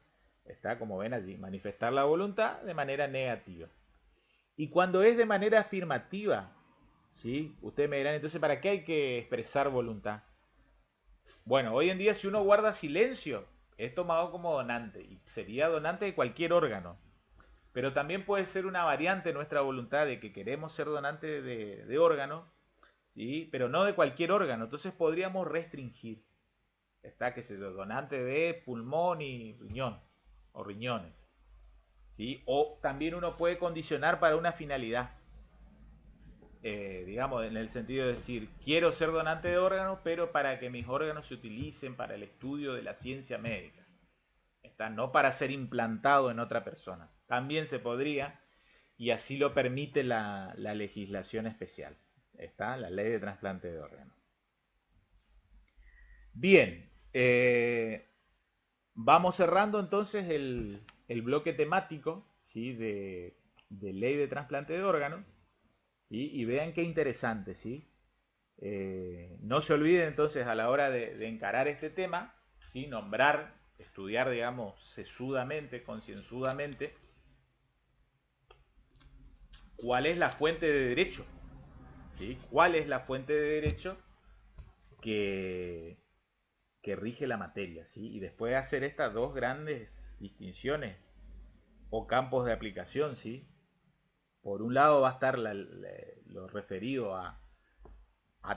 Está, como ven allí, manifestar la voluntad de manera negativa. Y cuando es de manera afirmativa, ¿sí? Ustedes me dirán, entonces, ¿para qué hay que expresar voluntad? Bueno, hoy en día si uno guarda silencio, es tomado como donante y sería donante de cualquier órgano. Pero también puede ser una variante de nuestra voluntad de que queremos ser donante de órgano, ¿sí? Pero no de cualquier órgano. Entonces podríamos restringir. Está que se donante de pulmón y riñón o riñones, ¿sí? O también uno puede condicionar para una finalidad. Digamos, en el sentido de decir, quiero ser donante de órganos, pero para que mis órganos se utilicen para el estudio de la ciencia médica. Está, no para ser implantado en otra persona. También se podría, y así lo permite la legislación especial. Está la ley de trasplante de órganos. Bien, vamos cerrando entonces el bloque temático, ¿sí? de ley de trasplante de órganos. ¿Sí? Y vean qué interesante, ¿sí? No se olviden entonces a la hora de encarar este tema, ¿sí? Nombrar, estudiar, digamos, sesudamente, concienzudamente, cuál es la fuente de derecho, ¿sí? ¿Cuál es la fuente de derecho que, que rige la materia, ¿sí? Y después hacer estas dos grandes distinciones o campos de aplicación, ¿sí? Por un lado va a estar lo referido a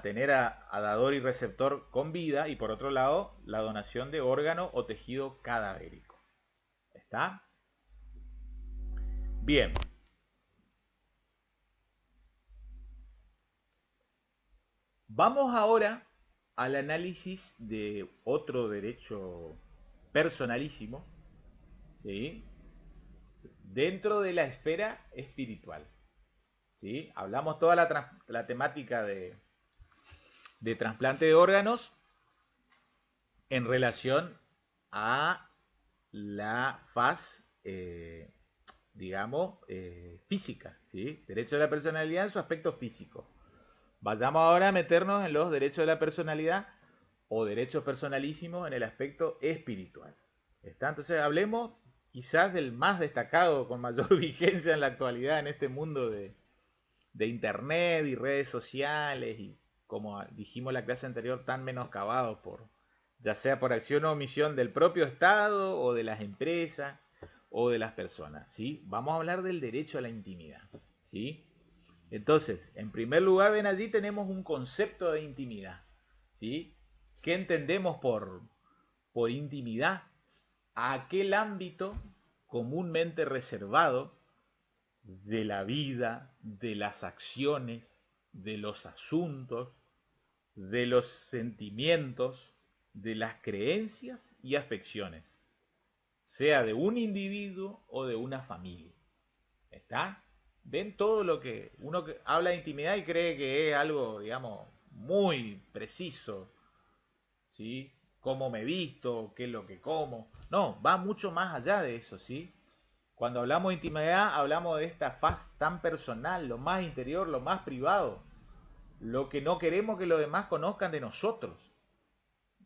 tener a dador y receptor con vida y por otro lado la donación de órgano o tejido cadavérico. ¿Está? Bien. Vamos ahora al análisis de otro derecho personalísimo, ¿sí? Dentro de la esfera espiritual. ¿Sí? Hablamos toda la temática de trasplante de órganos en relación a la faz, digamos, física, ¿sí? Derecho de la personalidad en su aspecto físico. Vayamos ahora a meternos en los derechos de la personalidad o derechos personalísimos en el aspecto espiritual. ¿Está? Entonces hablemos quizás del más destacado con mayor vigencia en la actualidad en este mundo de internet y redes sociales y, como dijimos en la clase anterior, tan menoscabados por, ya sea por acción o omisión del propio Estado o de las empresas o de las personas, ¿sí? Vamos a hablar del derecho a la intimidad, ¿sí? Entonces, en primer lugar, ven allí tenemos un concepto de intimidad, ¿sí? ¿Qué entendemos por intimidad? A aquel ámbito comúnmente reservado de la vida, de las acciones, de los asuntos, de los sentimientos, de las creencias y afecciones, sea de un individuo o de una familia. ¿Está? ¿Ven todo lo que uno habla de intimidad y cree que es algo, digamos, muy preciso? ¿Sí? Cómo me visto, qué es lo que como. No, va mucho más allá de eso, ¿sí? Cuando hablamos de intimidad, hablamos de esta faz tan personal, lo más interior, lo más privado, lo que no queremos que los demás conozcan de nosotros.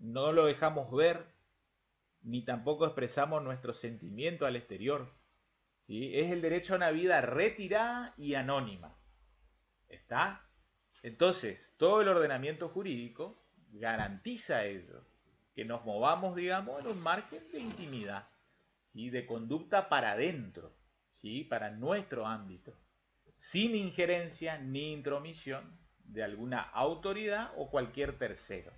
No lo dejamos ver, ni tampoco expresamos nuestro sentimiento al exterior. ¿Sí? Es el derecho a una vida retirada y anónima. ¿Está? Entonces, todo el ordenamiento jurídico garantiza ello, que nos movamos, digamos, en un margen de intimidad, ¿sí? De conducta para adentro, ¿sí? Para nuestro ámbito, sin injerencia ni intromisión de alguna autoridad o cualquier tercero.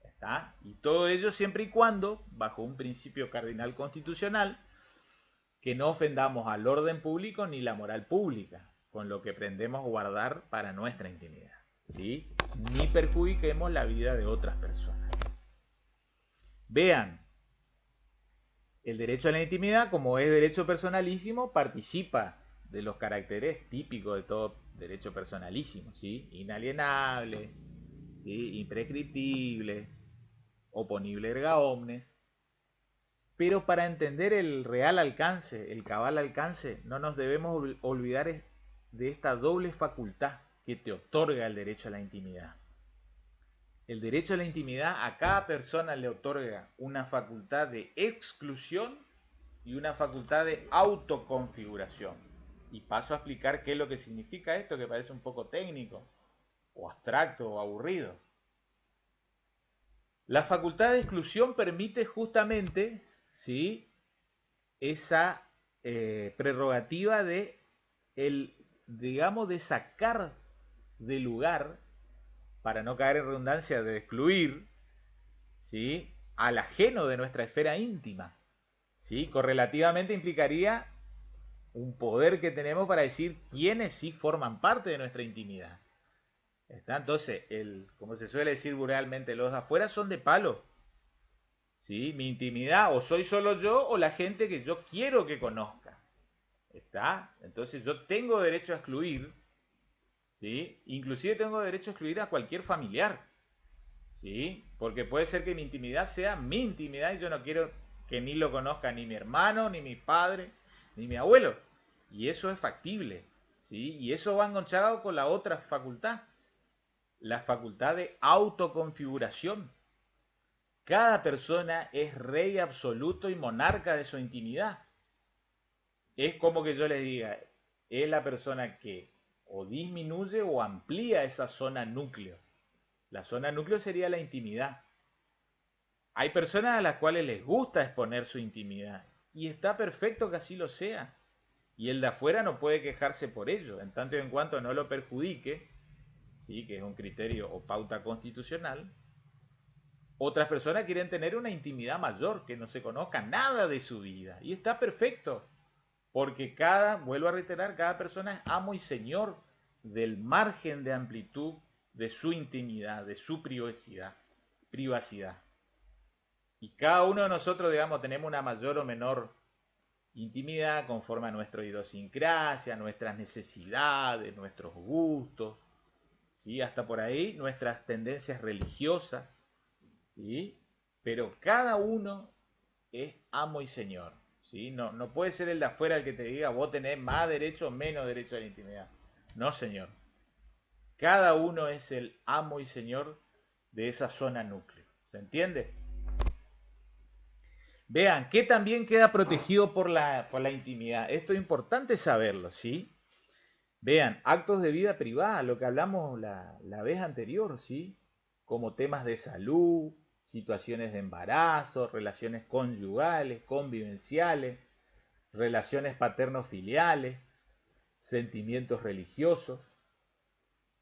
¿Está? Y todo ello siempre y cuando, bajo un principio cardinal constitucional, que no ofendamos al orden público ni la moral pública, con lo que pretendemos guardar para nuestra intimidad, ¿sí? Ni perjudiquemos la vida de otras personas. Vean, el derecho a la intimidad, como es derecho personalísimo, participa de los caracteres típicos de todo derecho personalísimo, ¿sí? Inalienable, ¿sí? Imprescriptible, oponible erga omnes. Pero para entender el real alcance, el cabal alcance, no nos debemos olvidar de esta doble facultad que te otorga el derecho a la intimidad. El derecho a la intimidad a cada persona le otorga una facultad de exclusión y una facultad de autoconfiguración. Y paso a explicar qué es lo que significa esto, que parece un poco técnico, o abstracto, o aburrido. La facultad de exclusión permite justamente, ¿sí?, esa prerrogativa de el, digamos, de sacar de lugar, para no caer en redundancia, de excluir, ¿sí?, al ajeno de nuestra esfera íntima, ¿sí? Correlativamente implicaría un poder que tenemos para decir quiénes sí forman parte de nuestra intimidad. ¿Está? Entonces, como se suele decir vulgarmente, los de afuera son de palo, ¿sí? Mi intimidad o soy solo yo o la gente que yo quiero que conozca. ¿Está? Entonces yo tengo derecho a excluir, ¿sí? Inclusive tengo derecho a excluir a cualquier familiar, ¿sí? Porque puede ser que mi intimidad sea mi intimidad y yo no quiero que ni lo conozca ni mi hermano, ni mi padre, ni mi abuelo. Y eso es factible, ¿sí? Y eso va enganchado con la otra facultad, la facultad de autoconfiguración. Cada persona es rey absoluto y monarca de su intimidad. Es como que yo les diga, es la persona que o disminuye o amplía esa zona núcleo. La zona núcleo sería la intimidad. Hay personas a las cuales les gusta exponer su intimidad y está perfecto que así lo sea. Y el de afuera no puede quejarse por ello, en tanto y en cuanto no lo perjudique, ¿sí?, que es un criterio o pauta constitucional. Otras personas quieren tener una intimidad mayor, que no se conozca nada de su vida. Y está perfecto. Porque vuelvo a reiterar, cada persona es amo y señor del margen de amplitud de su intimidad, de su privacidad. Y cada uno de nosotros, digamos, tenemos una mayor o menor intimidad conforme a nuestra idiosincrasia, nuestras necesidades, nuestros gustos, ¿sí? Hasta por ahí nuestras tendencias religiosas, ¿sí? Pero cada uno es amo y señor. ¿Sí? No, no puede ser el de afuera el que te diga vos tenés más derecho o menos derecho a la intimidad. No, señor. Cada uno es el amo y señor de esa zona núcleo. ¿Se entiende? Vean, que también queda protegido por la intimidad. Esto es importante saberlo, ¿sí? Vean, actos de vida privada, lo que hablamos la vez anterior, ¿sí? Como temas de salud, situaciones de embarazo, relaciones conyugales, convivenciales, relaciones paterno-filiales, sentimientos religiosos,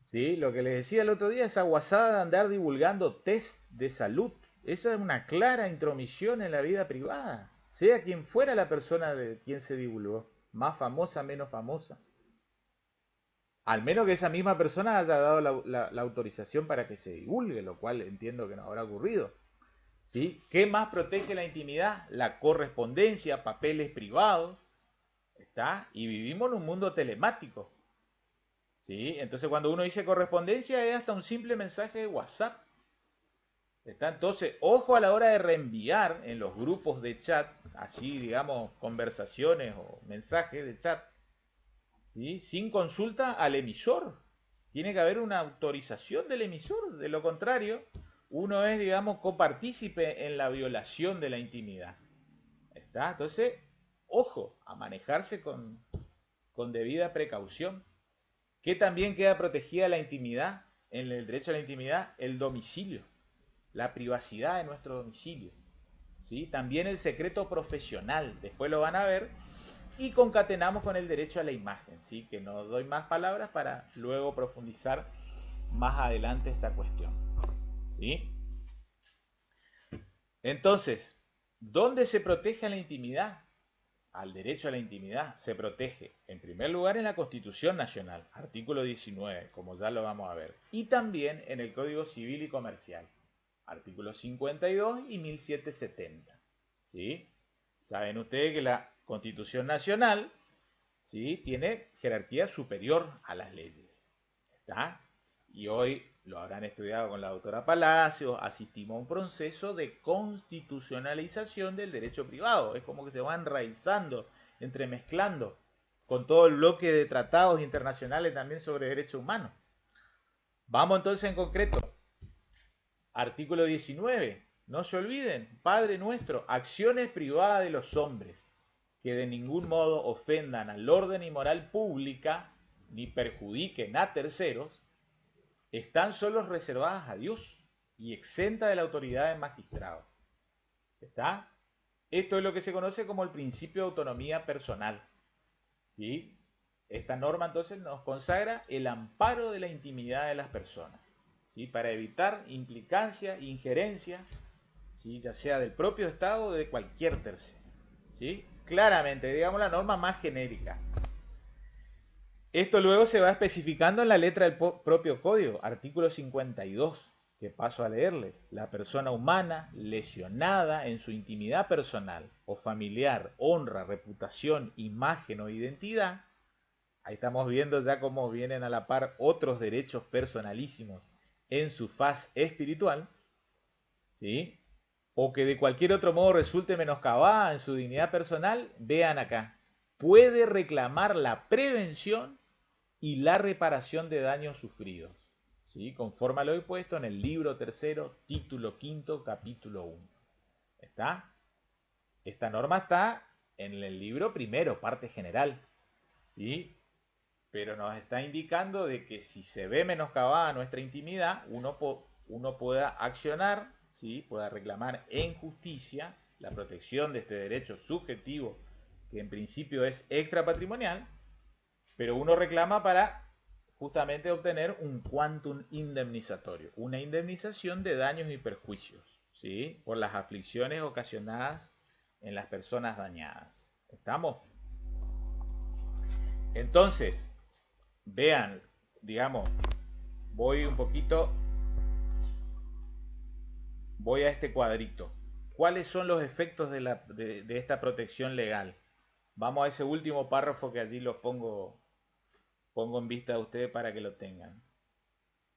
¿sí? Lo que les decía el otro día, esa guasada de andar divulgando test de salud, eso es una clara intromisión en la vida privada, sea quien fuera la persona de quien se divulgó, más famosa, menos famosa. Al menos que esa misma persona haya dado la autorización para que se divulgue, lo cual entiendo que no habrá ocurrido. ¿Sí? ¿Qué más protege la intimidad? La correspondencia, papeles privados, ¿está? Y vivimos en un mundo telemático. ¿Sí? Entonces cuando uno dice correspondencia es hasta un simple mensaje de WhatsApp. ¿Está? Entonces, ojo a la hora de reenviar en los grupos de chat, así digamos, conversaciones o mensajes de chat, ¿sí? Sin consulta al emisor. Tiene que haber una autorización del emisor. De lo contrario, uno es, digamos, copartícipe en la violación de la intimidad. ¿Está? Entonces, ojo, a manejarse con debida precaución. Que también queda protegida la intimidad, en el derecho a la intimidad, el domicilio, la privacidad de nuestro domicilio. ¿Sí? También el secreto profesional, después lo van a ver, y concatenamos con el derecho a la imagen, ¿sí? Que no doy más palabras para luego profundizar más adelante esta cuestión. ¿Sí? Entonces, ¿dónde se protege la intimidad? Al derecho a la intimidad se protege, en primer lugar, en la Constitución Nacional, artículo 19, como ya lo vamos a ver, y también en el Código Civil y Comercial, artículos 52 y 1770. ¿Sí? Saben ustedes que la Constitución Nacional, ¿sí?, tiene jerarquía superior a las leyes. ¿Está? Y hoy lo habrán estudiado con la doctora Palacios, asistimos a un proceso de constitucionalización del derecho privado. Es como que se va enraizando, entremezclando con todo el bloque de tratados internacionales también sobre derechos humanos. Vamos entonces en concreto. Artículo 19. No se olviden, Padre nuestro, acciones privadas de los hombres que de ningún modo ofendan al orden y moral pública ni perjudiquen a terceros, están solo reservadas a Dios y exentas de la autoridad del magistrado. ¿Está? Esto es lo que se conoce como el principio de autonomía personal. ¿Sí? Esta norma entonces nos consagra el amparo de la intimidad de las personas, ¿sí? Para evitar implicancia, injerencia, ¿sí?, ya sea del propio Estado o de cualquier tercero. ¿Sí? Claramente, digamos la norma más genérica. Esto luego se va especificando en la letra del propio código, artículo 52, que paso a leerles. La persona humana lesionada en su intimidad personal o familiar, honra, reputación, imagen o identidad, ahí estamos viendo ya cómo vienen a la par otros derechos personalísimos en su faz espiritual, ¿sí?, o que de cualquier otro modo resulte menoscabada en su dignidad personal, vean acá, puede reclamar la prevención y la reparación de daños sufridos, ¿sí?, conforme a lo expuesto en el libro tercero, título quinto, capítulo 1. ¿Está? Esta norma está en el libro primero, parte general, ¿sí? Pero nos está indicando de que si se ve menoscabada nuestra intimidad, uno pueda accionar, ¿sí?, pueda reclamar en justicia la protección de este derecho subjetivo, que en principio es extrapatrimonial, pero uno reclama para justamente obtener un quantum indemnizatorio, una indemnización de daños y perjuicios, ¿sí?, por las aflicciones ocasionadas en las personas dañadas. ¿Estamos? Entonces, vean, digamos, voy un poquito, voy a este cuadrito. ¿Cuáles son los efectos de esta protección legal? Vamos a ese último párrafo que allí los pongo en vista de ustedes para que lo tengan.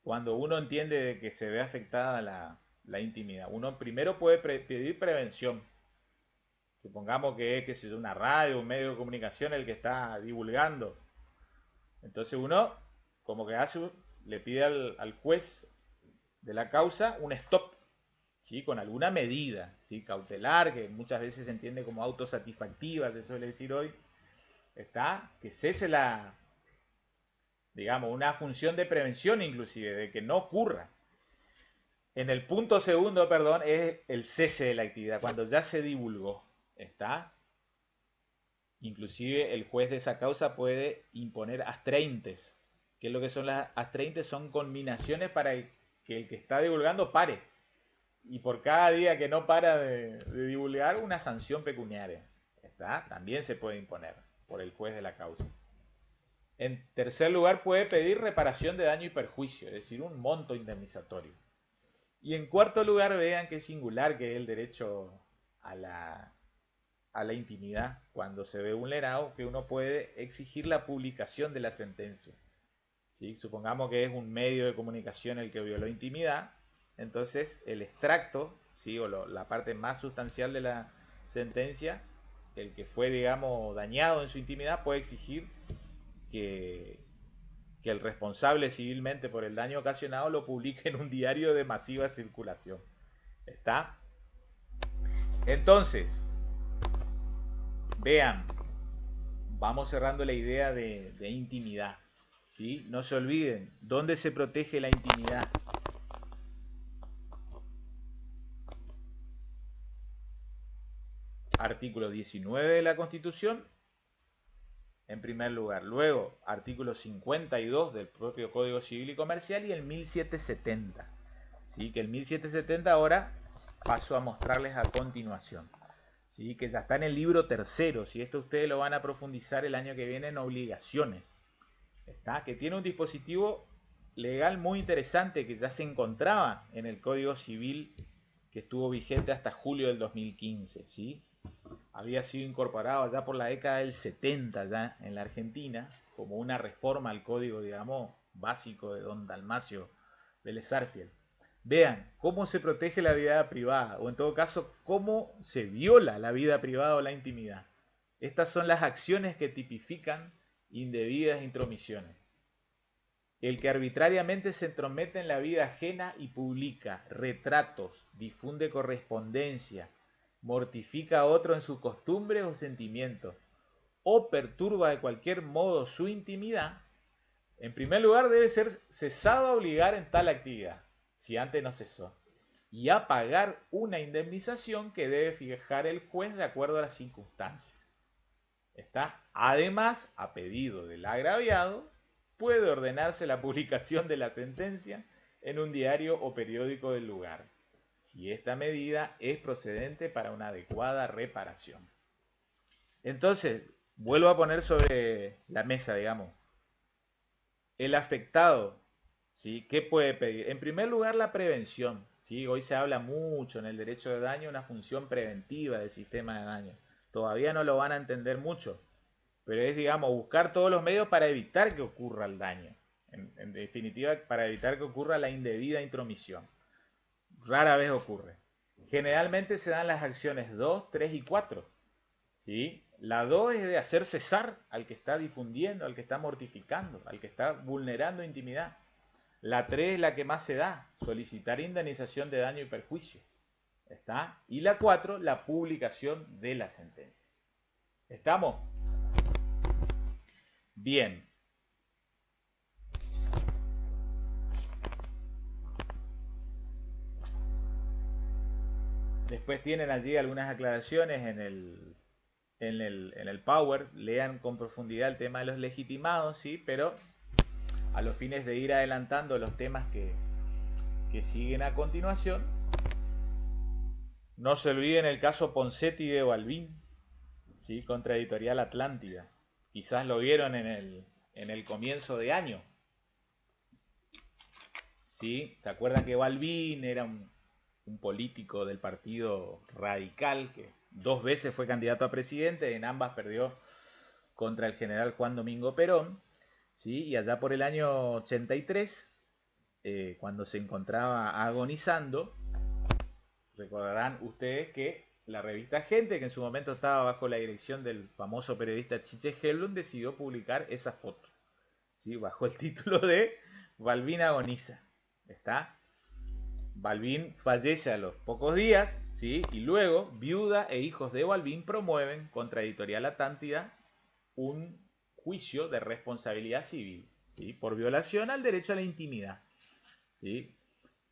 Cuando uno entiende de que se ve afectada la intimidad, uno primero puede pedir prevención, Supongamos que es, que es una radio, un medio de comunicación el que está divulgando. Entonces uno, como que hace, le pide al juez de la causa un stop, ¿sí? Con alguna medida, ¿sí? Cautelar, que muchas veces se entiende como autosatisfactiva, se suele decir hoy, está que cese la, digamos, una función de prevención inclusive, de que no ocurra. En el punto segundo, perdón, es el cese de la actividad, cuando ya se divulgó, está. Inclusive el juez de esa causa puede imponer astreintes. ¿Qué es lo que son las astreintes? Son conminaciones para que el que está divulgando pare. Y por cada día que no para de divulgar, una sanción pecuniaria. ¿Está? También se puede imponer por el juez de la causa. En tercer lugar, puede pedir reparación de daño y perjuicio, es decir, un monto indemnizatorio. Y en cuarto lugar, vean qué singular que es el derecho a la intimidad cuando se ve vulnerado, que uno puede exigir la publicación de la sentencia. ¿Sí? Supongamos que es un medio de comunicación el que violó intimidad, entonces el extracto, ¿sí? O la parte más sustancial de la sentencia, el que fue, digamos, dañado en su intimidad puede exigir que, que el responsable civilmente por el daño ocasionado lo publique en un diario de masiva circulación. ¿Está? Entonces, vean, vamos cerrando la idea de intimidad. ¿Sí? No se olviden, ¿dónde se protege la intimidad? Artículo 19 de la Constitución, en primer lugar. Luego, artículo 52 del propio Código Civil y Comercial y el 1770. ¿Sí? Que el 1770 ahora paso a mostrarles a continuación. ¿Sí? Que ya está en el libro tercero. Si esto ustedes lo van a profundizar el año que viene en obligaciones. ¿Está? Que tiene un dispositivo legal muy interesante que ya se encontraba en el Código Civil que estuvo vigente hasta julio del 2015. ¿Sí? Había sido incorporado ya por la década del 70 ya en la Argentina como una reforma al código, digamos, básico de don Dalmacio Vélez Sarsfield. Vean cómo se protege la vida privada, o en todo caso, cómo se viola la vida privada o la intimidad. Estas son las acciones que tipifican indebidas intromisiones. El que arbitrariamente se entromete en la vida ajena y publica retratos, difunde correspondencia, mortifica a otro en sus costumbres o sentimientos, o perturba de cualquier modo su intimidad, en primer lugar debe ser cesado a obligar en tal actividad, si antes no cesó, y a pagar una indemnización que debe fijar el juez de acuerdo a las circunstancias. ¿Está? Además, a pedido del agraviado, puede ordenarse la publicación de la sentencia en un diario o periódico del lugar, si esta medida es procedente para una adecuada reparación. Entonces, vuelvo a poner sobre la mesa, digamos, el afectado, ¿sí? ¿Qué puede pedir? En primer lugar, la prevención, ¿sí? Hoy se habla mucho en el derecho de daño, una función preventiva del sistema de daño. Todavía no lo van a entender mucho, pero es, digamos, buscar todos los medios para evitar que ocurra el daño. En definitiva, para evitar que ocurra la indebida intromisión. Rara vez ocurre. Generalmente se dan las acciones 2, 3 y 4. ¿Sí? La 2 es de hacer cesar al que está difundiendo, al que está mortificando, al que está vulnerando intimidad. La 3 es la que más se da, solicitar indemnización de daño y perjuicio. ¿Está? Y la 4, la publicación de la sentencia. ¿Estamos? Bien. Después tienen allí algunas aclaraciones en el Power. Lean con profundidad el tema de los legitimados, ¿sí? Pero a los fines de ir adelantando los temas que siguen a continuación, no se olviden el caso Ponseti de Balbín, ¿sí? Contra Editorial Atlántida. Quizás lo vieron en el comienzo de año. ¿Sí? ¿Se acuerdan que Balbín era un político del Partido Radical que 2 veces fue candidato a presidente, en ambas perdió contra el general Juan Domingo Perón, ¿sí? Y allá por el año 83, cuando se encontraba agonizando, recordarán ustedes que la revista Gente, que en su momento estaba bajo la dirección del famoso periodista Chiche Helblum, decidió publicar esa foto, ¿sí? Bajo el título de Balbín agoniza. ¿Está? Balbín fallece a los pocos días, ¿sí? Y luego, viuda e hijos de Balbín promueven contra Editorial Atlántida un juicio de responsabilidad civil, ¿sí? Por violación al derecho a la intimidad, ¿sí?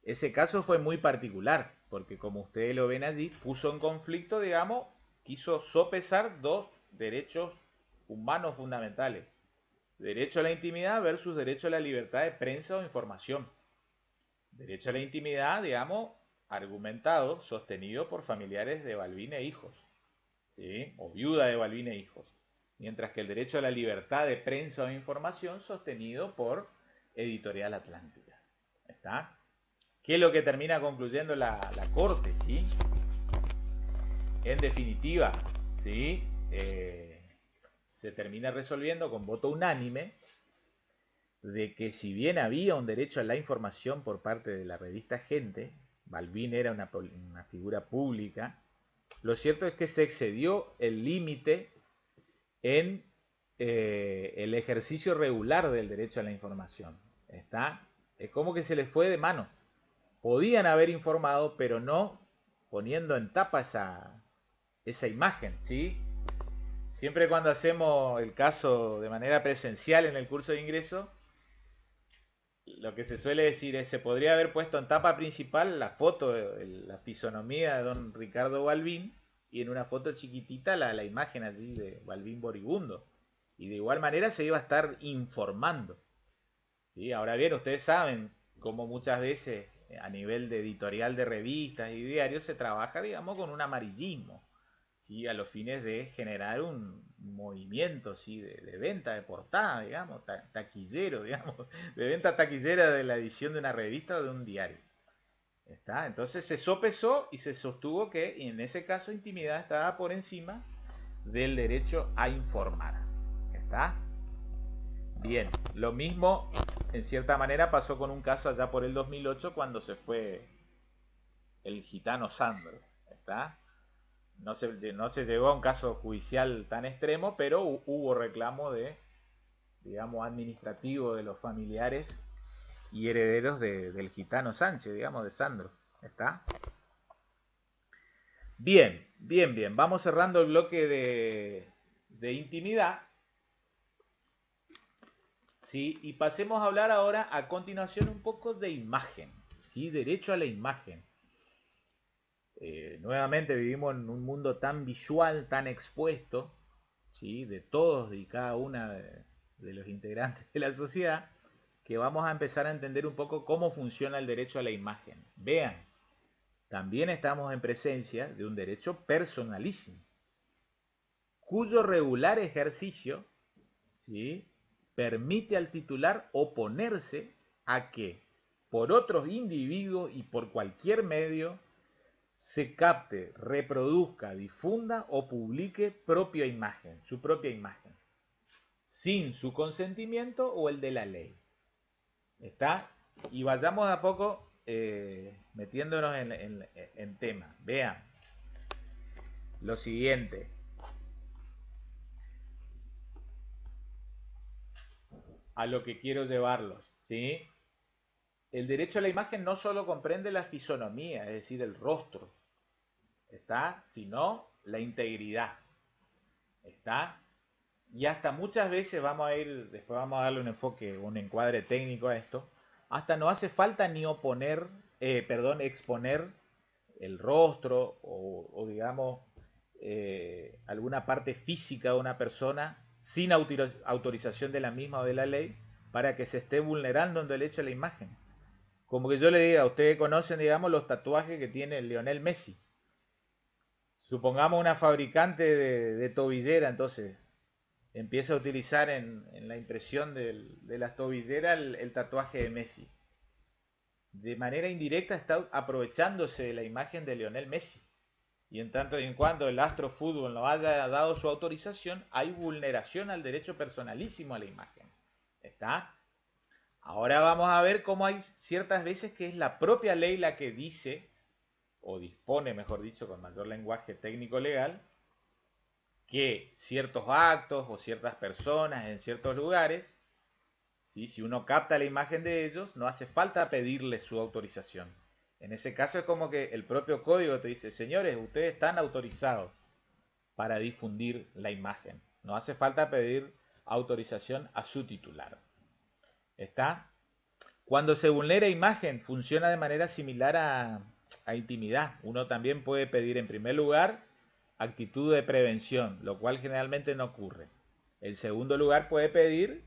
Ese caso fue muy particular, porque como ustedes lo ven allí, puso en conflicto, digamos, quiso sopesar dos derechos humanos fundamentales. Derecho a la intimidad versus derecho a la libertad de prensa o información. Derecho a la intimidad, digamos, argumentado, sostenido por familiares de Balbín e hijos, ¿sí? O viuda de Balbín e hijos. Mientras que el derecho a la libertad de prensa o información sostenido por Editorial Atlántica. ¿Está? ¿Qué es lo que termina concluyendo la Corte? ¿Sí? En definitiva, ¿sí? Se termina resolviendo con voto unánime de que si bien había un derecho a la información por parte de la revista Gente, Balbín era una figura pública, lo cierto es que se excedió el límite en el ejercicio regular del derecho a la información. ¿Está? Es como que se les fue de mano. Podían haber informado, pero no poniendo en tapa esa imagen, ¿sí? Siempre cuando hacemos el caso de manera presencial en el curso de ingreso, lo que se suele decir es, se podría haber puesto en tapa principal la foto, la fisonomía de don Ricardo Balbín, y en una foto chiquitita la imagen allí de Balbín moribundo. Y de igual manera se iba a estar informando. ¿Sí? Ahora bien, ustedes saben cómo muchas veces a nivel de editorial de revistas y diarios se trabaja, digamos, con un amarillismo, ¿sí? A los fines de generar un movimiento, ¿sí? De venta de portada, digamos, taquillero, digamos, de venta taquillera de la edición de una revista o de un diario. ¿Está? Entonces se sopesó y se sostuvo que en ese caso intimidad estaba por encima del derecho a informar. ¿Está? Bien, lo mismo en cierta manera pasó con un caso allá por el 2008 cuando se fue el gitano Sandro. ¿Está? No se llegó a un caso judicial tan extremo, pero hubo reclamo de, digamos, administrativo de los familiares y herederos del gitano Sánchez, digamos, de Sandro. ¿Está? Bien, bien, bien. Vamos cerrando el bloque de intimidad. ¿Sí? Y pasemos a hablar ahora a continuación un poco de imagen. ¿Sí? Derecho a la imagen. Nuevamente vivimos en un mundo tan visual, tan expuesto, ¿sí? De todos y cada una de los integrantes de la sociedad, que vamos a empezar a entender un poco cómo funciona el derecho a la imagen. Vean, también estamos en presencia de un derecho personalísimo, cuyo regular ejercicio, ¿sí? Permite al titular oponerse a que por otros individuos y por cualquier medio se capte, reproduzca, difunda o publique propia imagen, su propia imagen, sin su consentimiento o el de la ley. ¿Está? Y vayamos a poco metiéndonos en tema. Vean lo siguiente. A lo que quiero llevarlos, ¿sí? El derecho a la imagen no solo comprende la fisonomía, es decir, el rostro, ¿está? Sino la integridad, ¿está? Y hasta muchas veces vamos a ir, después vamos a darle un enfoque, un encuadre técnico a esto, hasta no hace falta ni exponer el rostro o digamos, alguna parte física de una persona sin autorización de la misma o de la ley para que se esté vulnerando un derecho a la imagen. Como que yo le diga, ustedes conocen, digamos, los tatuajes que tiene Lionel Messi. Supongamos una fabricante de tobillera, entonces empieza a utilizar en la impresión de las tobilleras el tatuaje de Messi. De manera indirecta está aprovechándose de la imagen de Lionel Messi. Y en tanto y en cuanto el astro fútbol no haya dado su autorización, hay vulneración al derecho personalísimo a la imagen. ¿Está? Ahora vamos a ver cómo hay ciertas veces que es la propia ley la que dice o dispone, mejor dicho, con mayor lenguaje técnico legal, que ciertos actos o ciertas personas en ciertos lugares, ¿sí? Si uno capta la imagen de ellos, no hace falta pedirle su autorización. En ese caso es como que el propio código te dice, señores, ustedes están autorizados para difundir la imagen. No hace falta pedir autorización a su titular. ¿Está? Cuando se vulnera imagen, funciona de manera similar a intimidad. Uno también puede pedir, en primer lugar, actitud de prevención, lo cual generalmente no ocurre. En segundo lugar, puede pedir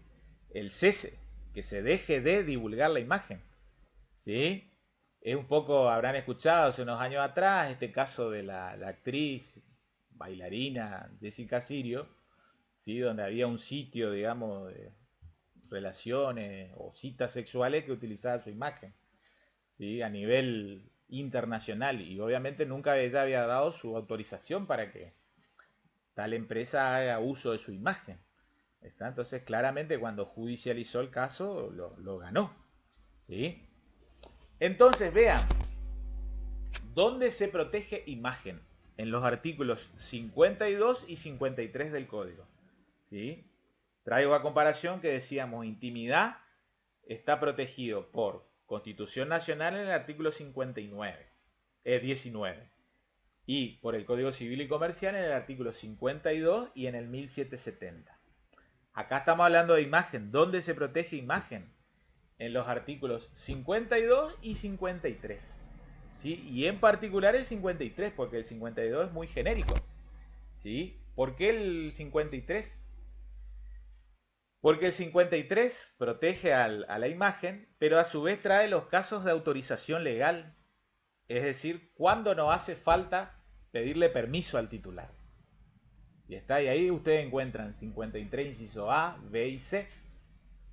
el cese, que se deje de divulgar la imagen. ¿Sí? Es un poco, habrán escuchado hace unos años atrás, este caso de la actriz, bailarina Jessica Sirio, ¿sí? Donde había un sitio, digamos, de relaciones o citas sexuales que utilizaba su imagen, ¿sí? A nivel internacional, y obviamente nunca ella había dado su autorización para que tal empresa haga uso de su imagen. ¿Está? Entonces claramente cuando judicializó el caso lo ganó. ¿Sí? Entonces vean, ¿dónde se protege imagen? En los artículos 52 y 53 del código. ¿Sí? Traigo a comparación que decíamos intimidad está protegido por Constitución Nacional en el artículo 59, 19, y por el Código Civil y Comercial en el artículo 52 y en el 1770. Acá estamos hablando de imagen. ¿Dónde se protege imagen? En los artículos 52 y 53. ¿Sí? Y en particular el 53, porque el 52 es muy genérico. ¿Sí? ¿Por qué el 53? Porque el 53 protege a la imagen, pero a su vez trae los casos de autorización legal. Es decir, cuando no hace falta pedirle permiso al titular. Y está, y ahí ustedes encuentran 53 inciso A, B y C.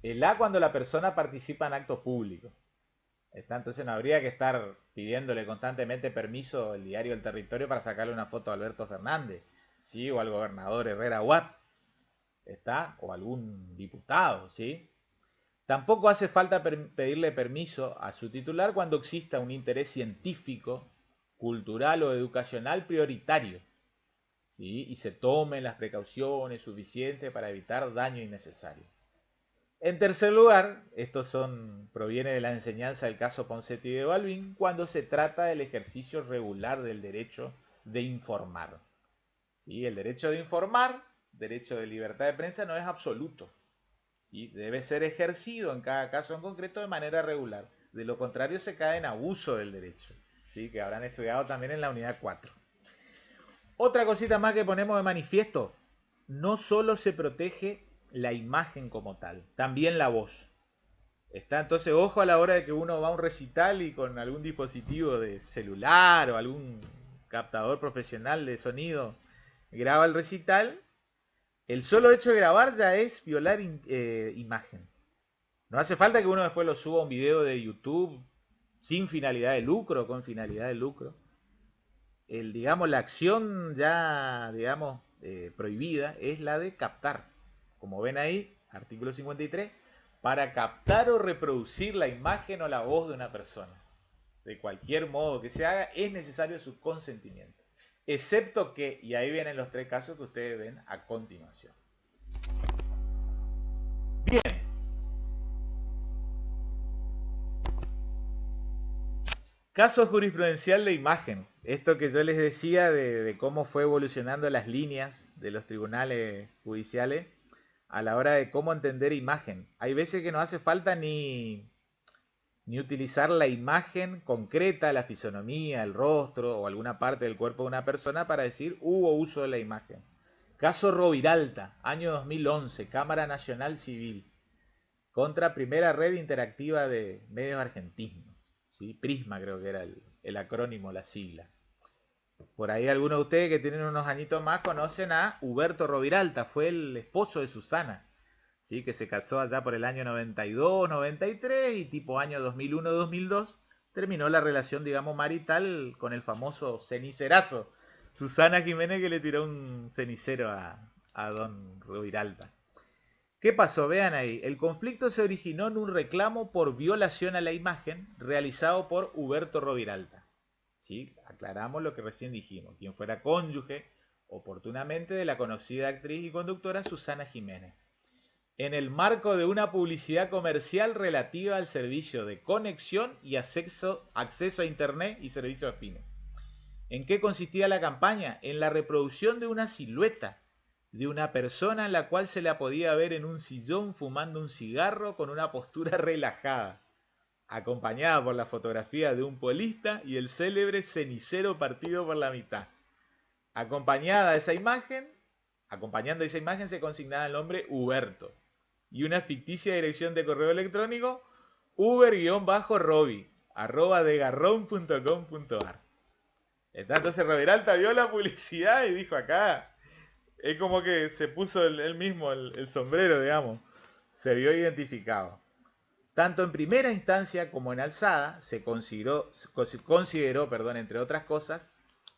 El A cuando la persona participa en actos públicos. Está, entonces no habría que estar pidiéndole constantemente permiso al diario El Territorio para sacarle una foto a Alberto Fernández, ¿sí? O al gobernador Herrera Watt, ¿está? O algún diputado, ¿sí? Tampoco hace falta pedirle permiso a su titular cuando exista un interés científico, cultural o educacional prioritario, ¿sí? Y se tomen las precauciones suficientes para evitar daño innecesario. En tercer lugar, proviene de la enseñanza del caso Ponseti de Balbín, cuando se trata del ejercicio regular del derecho de informar. ¿Sí? El derecho de informar, derecho de libertad de prensa, no es absoluto. ¿Sí? Debe ser ejercido en cada caso en concreto de manera regular. De lo contrario se cae en abuso del derecho, ¿sí? Que habrán estudiado también en la unidad 4. Otra cosita más que ponemos de manifiesto. No solo se protege la imagen como tal, también la voz. Está, entonces ojo a la hora de que uno va a un recital y con algún dispositivo de celular o algún captador profesional de sonido graba el recital. El solo hecho de grabar ya es violar imagen. No hace falta que uno después lo suba a un video de YouTube sin finalidad de lucro o con finalidad de lucro. Digamos, la acción ya, digamos, prohibida es la de captar. Como ven ahí, artículo 53, para captar o reproducir la imagen o la voz de una persona. De cualquier modo que se haga, es necesario su consentimiento. Excepto que, y ahí vienen los tres casos que ustedes ven a continuación. Bien. Caso jurisprudencial de imagen. Esto que yo les decía de cómo fue evolucionando las líneas de los tribunales judiciales a la hora de cómo entender imagen. Hay veces que no hace falta ni utilizar la imagen concreta, la fisonomía, el rostro o alguna parte del cuerpo de una persona para decir hubo uso de la imagen. Caso Roviralta, año 2011, Cámara Nacional Civil, contra Primera Red Interactiva de Medios Argentinos. ¿Sí? Prisma creo que era el acrónimo, la sigla. Por ahí algunos de ustedes que tienen unos añitos más conocen a Huberto Roviralta, fue el esposo de Susana, ¿sí? Que se casó allá por el año 92, 93 y tipo año 2001, 2002 terminó la relación, digamos, marital con el famoso cenicerazo. Susana Jiménez que le tiró un cenicero a don Roviralta. ¿Qué pasó? Vean ahí, el conflicto se originó en un reclamo por violación a la imagen realizado por Huberto Roviralta. ¿Sí? Aclaramos lo que recién dijimos. Quien fuera cónyuge, oportunamente, de la conocida actriz y conductora Susana Jiménez, en el marco de una publicidad comercial relativa al servicio de conexión y acceso a Internet y servicios afines. ¿En qué consistía la campaña? En la reproducción de una silueta de una persona en la cual se la podía ver en un sillón fumando un cigarro con una postura relajada, acompañada por la fotografía de un polista y el célebre cenicero partido por la mitad. Acompañando esa imagen se consignaba el nombre Huberto y una ficticia dirección de correo electrónico uber-robbie@degarron.com.ar. Entonces Roberalta vio la publicidad y dijo: acá es como que se puso él mismo el sombrero, digamos, se vio identificado. Tanto en primera instancia como en alzada se consideró, entre otras cosas,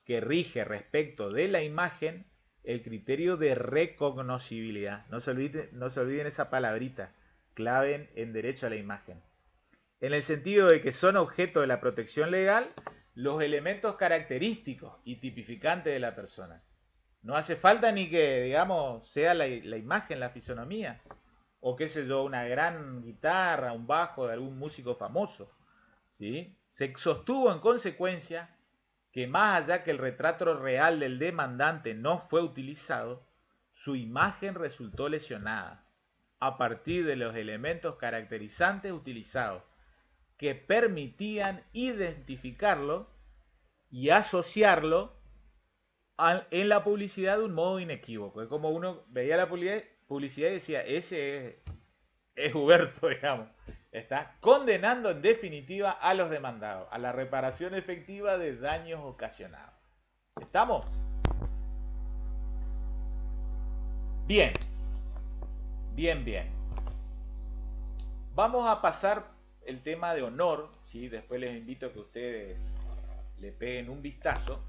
que rige respecto de la imagen el criterio de recognoscibilidad. No se olviden esa palabrita, clave en derecho a la imagen. En el sentido de que son objeto de la protección legal los elementos característicos y tipificantes de la persona. No hace falta ni que, digamos, sea la imagen, la fisonomía, o qué sé yo, una gran guitarra, un bajo de algún músico famoso, ¿sí? Se sostuvo en consecuencia que más allá que el retrato real del demandante no fue utilizado, su imagen resultó lesionada a partir de los elementos caracterizantes utilizados, que permitían identificarlo y asociarlo en la publicidad de un modo inequívoco. Es como uno veía la publicidad y decía: ese es Huberto, digamos. Está condenando en definitiva a los demandados a la reparación efectiva de daños ocasionados. ¿Estamos? Bien. Vamos a pasar el tema de honor, ¿sí? Después les invito a que ustedes le peguen un vistazo,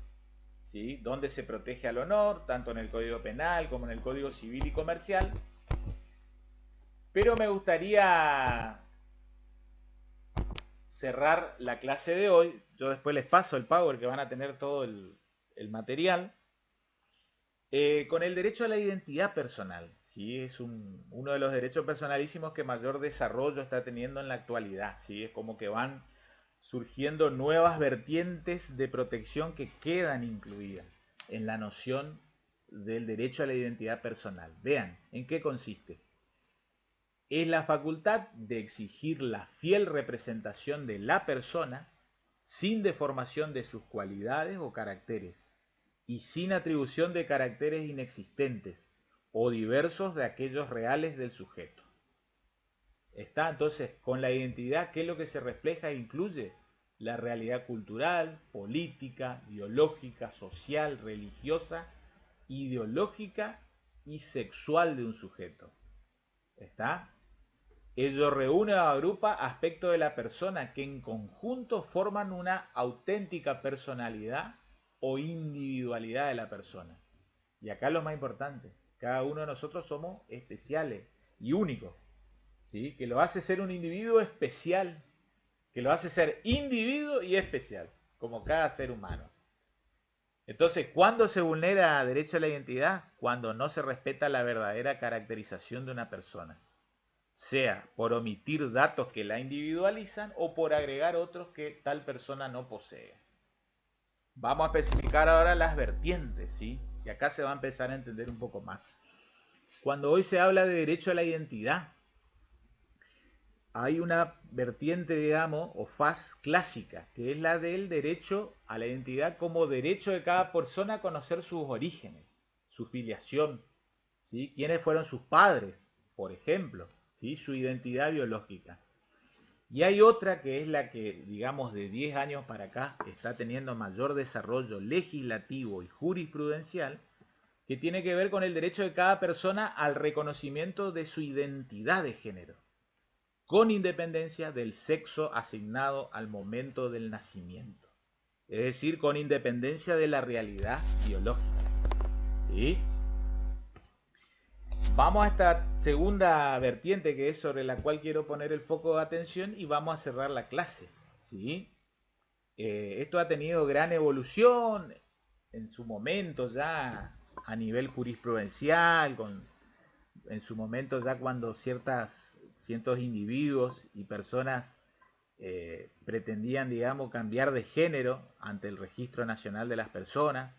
¿sí? Donde se protege al honor, tanto en el Código Penal como en el Código Civil y Comercial. Pero me gustaría cerrar la clase de hoy. Yo después les paso el Power, que van a tener todo el material, con el derecho a la identidad personal. ¿Sí? Es uno de los derechos personalísimos que mayor desarrollo está teniendo en la actualidad. ¿Sí? Es como que van surgiendo nuevas vertientes de protección que quedan incluidas en la noción del derecho a la identidad personal. Vean, ¿en qué consiste? Es la facultad de exigir la fiel representación de la persona sin deformación de sus cualidades o caracteres y sin atribución de caracteres inexistentes o diversos de aquellos reales del sujeto. Está entonces con la identidad, ¿qué es lo que se refleja e incluye? La realidad cultural, política, biológica, social, religiosa, ideológica y sexual de un sujeto. ¿Está? Ello reúne o agrupa aspectos de la persona que en conjunto forman una auténtica personalidad o individualidad de la persona. Y acá lo más importante, cada uno de nosotros somos especiales y únicos, ¿sí? Que lo hace ser un individuo especial, que lo hace ser individuo y especial, como cada ser humano. Entonces, ¿cuándo se vulnera derecho a la identidad? Cuando no se respeta la verdadera caracterización de una persona, sea por omitir datos que la individualizan o por agregar otros que tal persona no posee. Vamos a especificar ahora las vertientes, ¿sí? Y acá se va a empezar a entender un poco más. Cuando hoy se habla de derecho a la identidad, hay una vertiente, digamos, o faz clásica, que es la del derecho a la identidad como derecho de cada persona a conocer sus orígenes, su filiación, ¿sí? Quiénes fueron sus padres, por ejemplo, ¿sí? Su identidad biológica. Y hay otra que es la que, digamos, de 10 años para acá está teniendo mayor desarrollo legislativo y jurisprudencial, que tiene que ver con el derecho de cada persona al reconocimiento de su identidad de género, con independencia del sexo asignado al momento del nacimiento. Es decir, con independencia de la realidad biológica. ¿Sí? Vamos a esta segunda vertiente, que es sobre la cual quiero poner el foco de atención, y vamos a cerrar la clase, ¿sí? Esto ha tenido gran evolución en su momento ya a nivel jurisprudencial, en su momento ya cuando ciertos individuos y personas pretendían, digamos, cambiar de género ante el Registro Nacional de las Personas,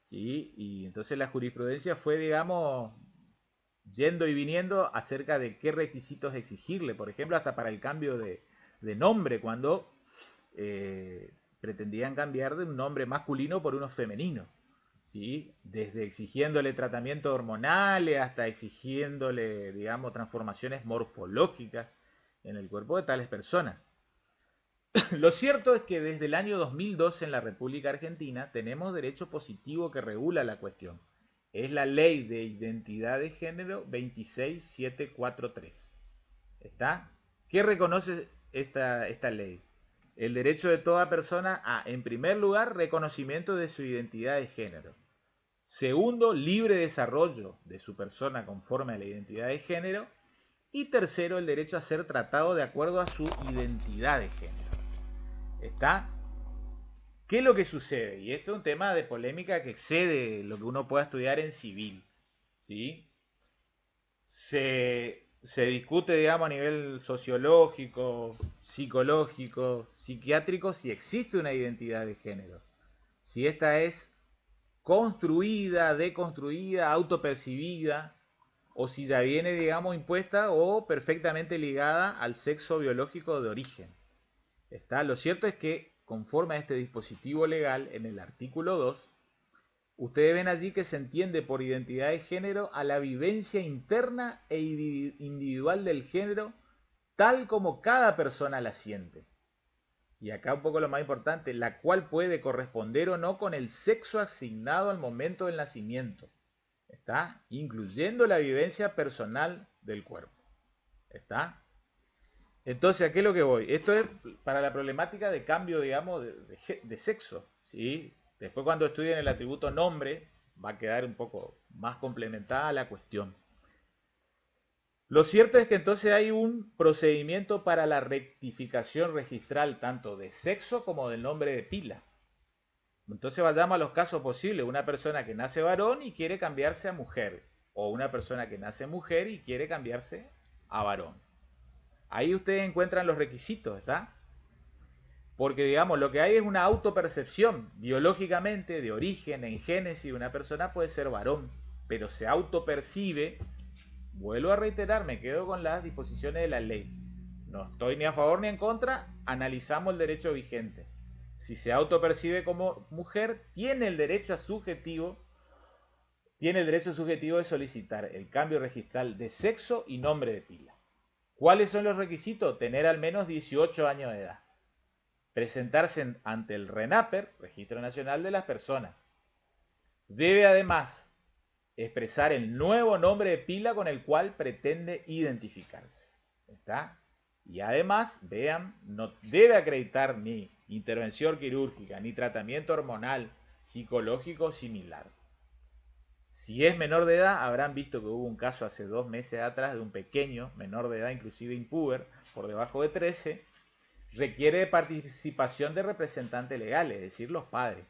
¿sí? Y entonces la jurisprudencia fue, digamos, yendo y viniendo acerca de qué requisitos exigirle, por ejemplo, hasta para el cambio de nombre, cuando pretendían cambiar de un nombre masculino por uno femenino, ¿sí? Desde exigiéndole tratamiento hormonal hasta exigiéndole, digamos, transformaciones morfológicas en el cuerpo de tales personas. Lo cierto es que desde el año 2012 en la República Argentina tenemos derecho positivo que regula la cuestión. Es la Ley de Identidad de Género 26743. ¿Está? ¿Qué reconoce esta ley? El derecho de toda persona a, en primer lugar, reconocimiento de su identidad de género. Segundo, libre desarrollo de su persona conforme a la identidad de género. Y tercero, el derecho a ser tratado de acuerdo a su identidad de género. ¿Está? ¿Qué es lo que sucede? Y esto es un tema de polémica que excede lo que uno pueda estudiar en civil, ¿sí? Se discute, digamos, a nivel sociológico, psicológico, psiquiátrico, si existe una identidad de género. Si esta es construida, deconstruida, autopercibida, o si ya viene, digamos, impuesta o perfectamente ligada al sexo biológico de origen. ¿Está? Lo cierto es que, conforme a este dispositivo legal, en el artículo 2, ustedes ven allí que se entiende por identidad de género a la vivencia interna e individual del género, tal como cada persona la siente. Y acá un poco lo más importante, la cual puede corresponder o no con el sexo asignado al momento del nacimiento. ¿Está? Incluyendo la vivencia personal del cuerpo. ¿Está? Entonces, ¿a qué es lo que voy? Esto es para la problemática de cambio, digamos, de sexo, ¿sí? Después cuando estudien el atributo nombre, va a quedar un poco más complementada la cuestión. Lo cierto es que entonces hay un procedimiento para la rectificación registral tanto de sexo como del nombre de pila. Entonces vayamos a los casos posibles. Una persona que nace varón y quiere cambiarse a mujer. O una persona que nace mujer y quiere cambiarse a varón. Ahí ustedes encuentran los requisitos, ¿está? Porque, digamos, lo que hay es una autopercepción. Biológicamente, de origen, en génesis, una persona puede ser varón, pero se autopercibe. Vuelvo a reiterar, me quedo con las disposiciones de la ley. No estoy ni a favor ni en contra, analizamos el derecho vigente. Si se autopercibe como mujer, tiene el derecho subjetivo de solicitar el cambio registral de sexo y nombre de pila. ¿Cuáles son los requisitos? Tener al menos 18 años de edad. Presentarse ante el RENAPER, Registro Nacional de las Personas. Debe además expresar el nuevo nombre de pila con el cual pretende identificarse. ¿Está? Y además, vean, no debe acreditar ni intervención quirúrgica, ni tratamiento hormonal, psicológico similar. Si es menor de edad, habrán visto que hubo un caso hace 2 meses atrás de un pequeño, menor de edad, inclusive impuber, por debajo de 13, requiere de participación de representantes legales, es decir, los padres,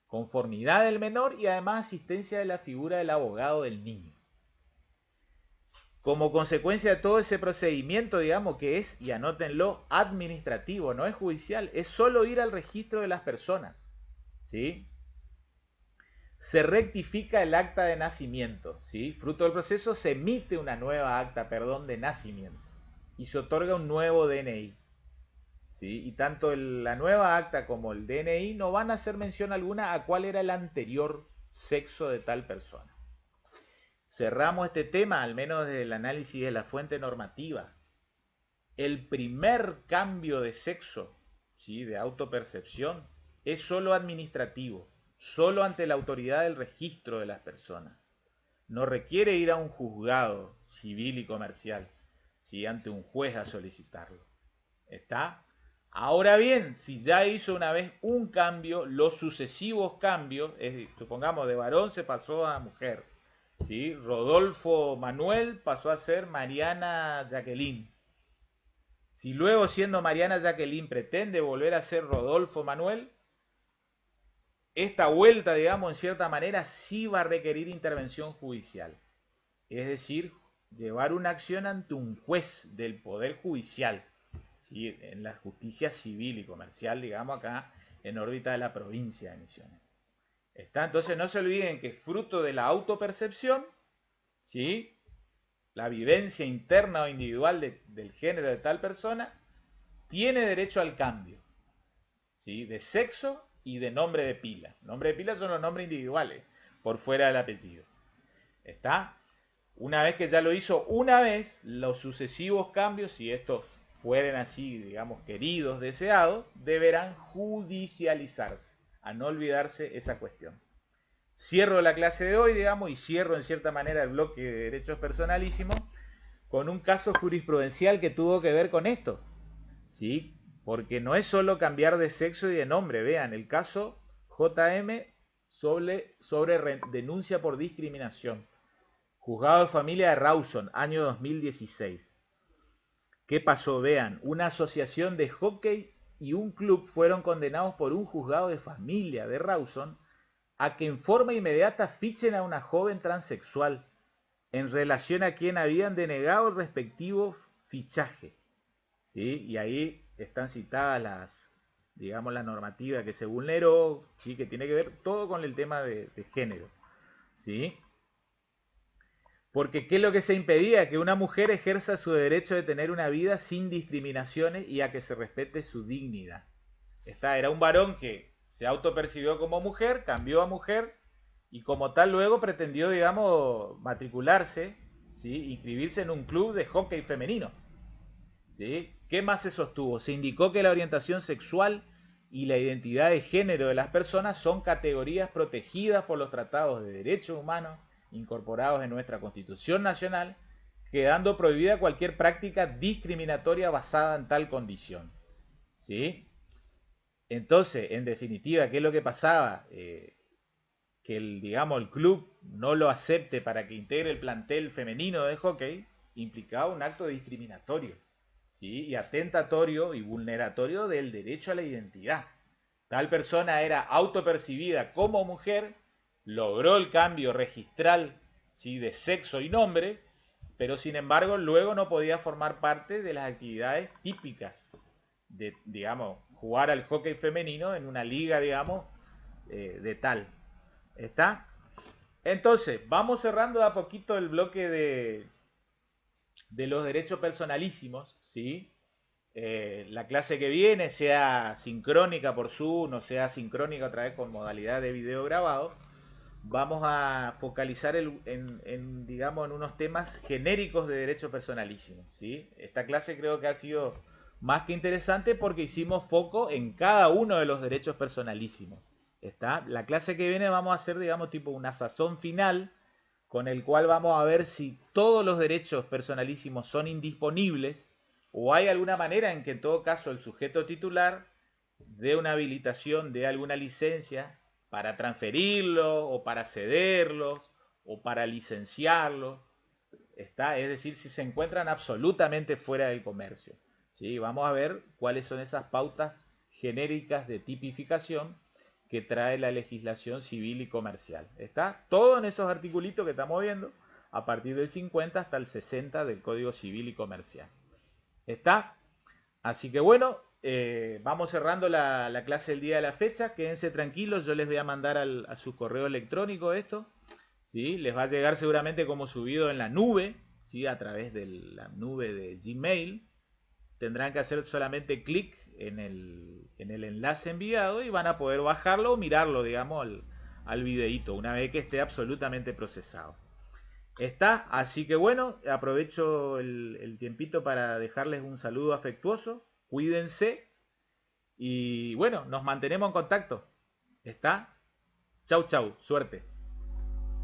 conformidad del menor y además asistencia de la figura del abogado del niño. Como consecuencia de todo ese procedimiento, digamos que es, y anótenlo, administrativo, no es judicial, es solo ir al registro de las personas, ¿sí? Se rectifica el acta de nacimiento, ¿sí? Fruto del proceso se emite una nueva acta, de nacimiento y se otorga un nuevo DNI, ¿sí? Y tanto la nueva acta como el DNI no van a hacer mención alguna a cuál era el anterior sexo de tal persona. Cerramos este tema, al menos desde el análisis de la fuente normativa. El primer cambio de sexo, ¿sí? De autopercepción, es solo administrativo, solo ante la autoridad del registro de las personas. No requiere ir a un juzgado civil y comercial, ¿sí? Ante un juez a solicitarlo. ¿Está? Ahora bien, si ya hizo una vez un cambio, los sucesivos cambios, supongamos de varón se pasó a mujer, ¿sí? Rodolfo Manuel pasó a ser Mariana Jacqueline, Si luego, siendo Mariana Jacqueline, pretende volver a ser Rodolfo Manuel, esta vuelta, digamos, en cierta manera, sí va a requerir intervención judicial. Es decir, llevar una acción ante un juez del Poder Judicial, ¿sí? En la justicia civil y comercial, digamos, acá en órbita de la provincia de Misiones. ¿Está? Entonces no se olviden que fruto de la autopercepción, ¿sí? La vivencia interna o individual del género de tal persona, tiene derecho al cambio, ¿sí? De sexo y de nombre de pila. Nombre de pila son los nombres individuales, por fuera del apellido. ¿Está? Una vez que ya lo hizo una vez, los sucesivos cambios, si estos fueren así, digamos, queridos, deseados, deberán judicializarse. A no olvidarse esa cuestión. Cierro la clase de hoy, digamos, y cierro en cierta manera el bloque de derechos personalísimos con un caso jurisprudencial que tuvo que ver con esto. ¿Sí? Porque no es solo cambiar de sexo y de nombre. Vean, el caso JM sobre denuncia por discriminación. Juzgado de Familia de Rawson, año 2016. ¿Qué pasó? Vean, una asociación de hockey y un club fueron condenados por un juzgado de familia de Rawson a que en forma inmediata fichen a una joven transexual en relación a quien habían denegado el respectivo fichaje. ¿Sí? Y ahí están citadas digamos, la normativa que se vulneró, ¿sí? Que tiene que ver todo con el tema de género. ¿Sí? Porque ¿qué es lo que se impedía? Que una mujer ejerza su derecho de tener una vida sin discriminaciones y a que se respete su dignidad. Era un varón que se autopercibió como mujer, cambió a mujer y como tal luego pretendió, digamos, matricularse, ¿sí? Inscribirse en un club de hockey femenino. ¿Sí? ¿Qué más se sostuvo? Se indicó que la orientación sexual y la identidad de género de las personas son categorías protegidas por los tratados de derechos humanos incorporados en nuestra Constitución Nacional, quedando prohibida cualquier práctica discriminatoria basada en tal condición. ¿Sí? Entonces, en definitiva, ¿qué es lo que pasaba? Que digamos, el club no lo acepte para que integre el plantel femenino de hockey implicaba un acto discriminatorio, ¿sí? Y atentatorio y vulneratorio del derecho a la identidad. Tal persona era autopercibida como mujer, logró el cambio registral, ¿sí? De sexo y nombre, pero sin embargo luego no podía formar parte de las actividades típicas de, digamos, jugar al hockey femenino en una liga, digamos, de tal. ¿Está? Entonces, vamos cerrando de a poquito el bloque de los derechos personalísimos, ¿sí? La clase que viene, sea sincrónica por Zoom o sea sincrónica otra vez con modalidad de video grabado, vamos a focalizar digamos, en unos temas genéricos de derechos personalísimos, ¿sí? Esta clase creo que ha sido más que interesante porque hicimos foco en cada uno de los derechos personalísimos. La clase que viene vamos a hacer, digamos, tipo una sazón final con el cual vamos a ver si todos los derechos personalísimos son indisponibles o hay alguna manera en que en todo caso el sujeto titular dé una habilitación, dé alguna licencia para transferirlo o para cederlos o para licenciarlos. Es decir, si se encuentran absolutamente fuera del comercio. ¿Sí? Vamos a ver cuáles son esas pautas genéricas de tipificación que trae la legislación civil y comercial. Está todo en esos articulitos que estamos viendo, a partir del 50 hasta el 60 del Código Civil y Comercial. ¿Está? Así que bueno, vamos cerrando la clase del día de la fecha. Quédense tranquilos, yo les voy a mandar a su correo electrónico esto. ¿Sí? Les va a llegar seguramente como subido en la nube, ¿sí? A través de la nube de Gmail. Tendrán que hacer solamente clic en el enlace enviado y van a poder bajarlo o mirarlo, digamos, al videíto, una vez que esté absolutamente procesado. Está, así que bueno, aprovecho el tiempito para dejarles un saludo afectuoso, cuídense y bueno, nos mantenemos en contacto. Está, chau chau, suerte.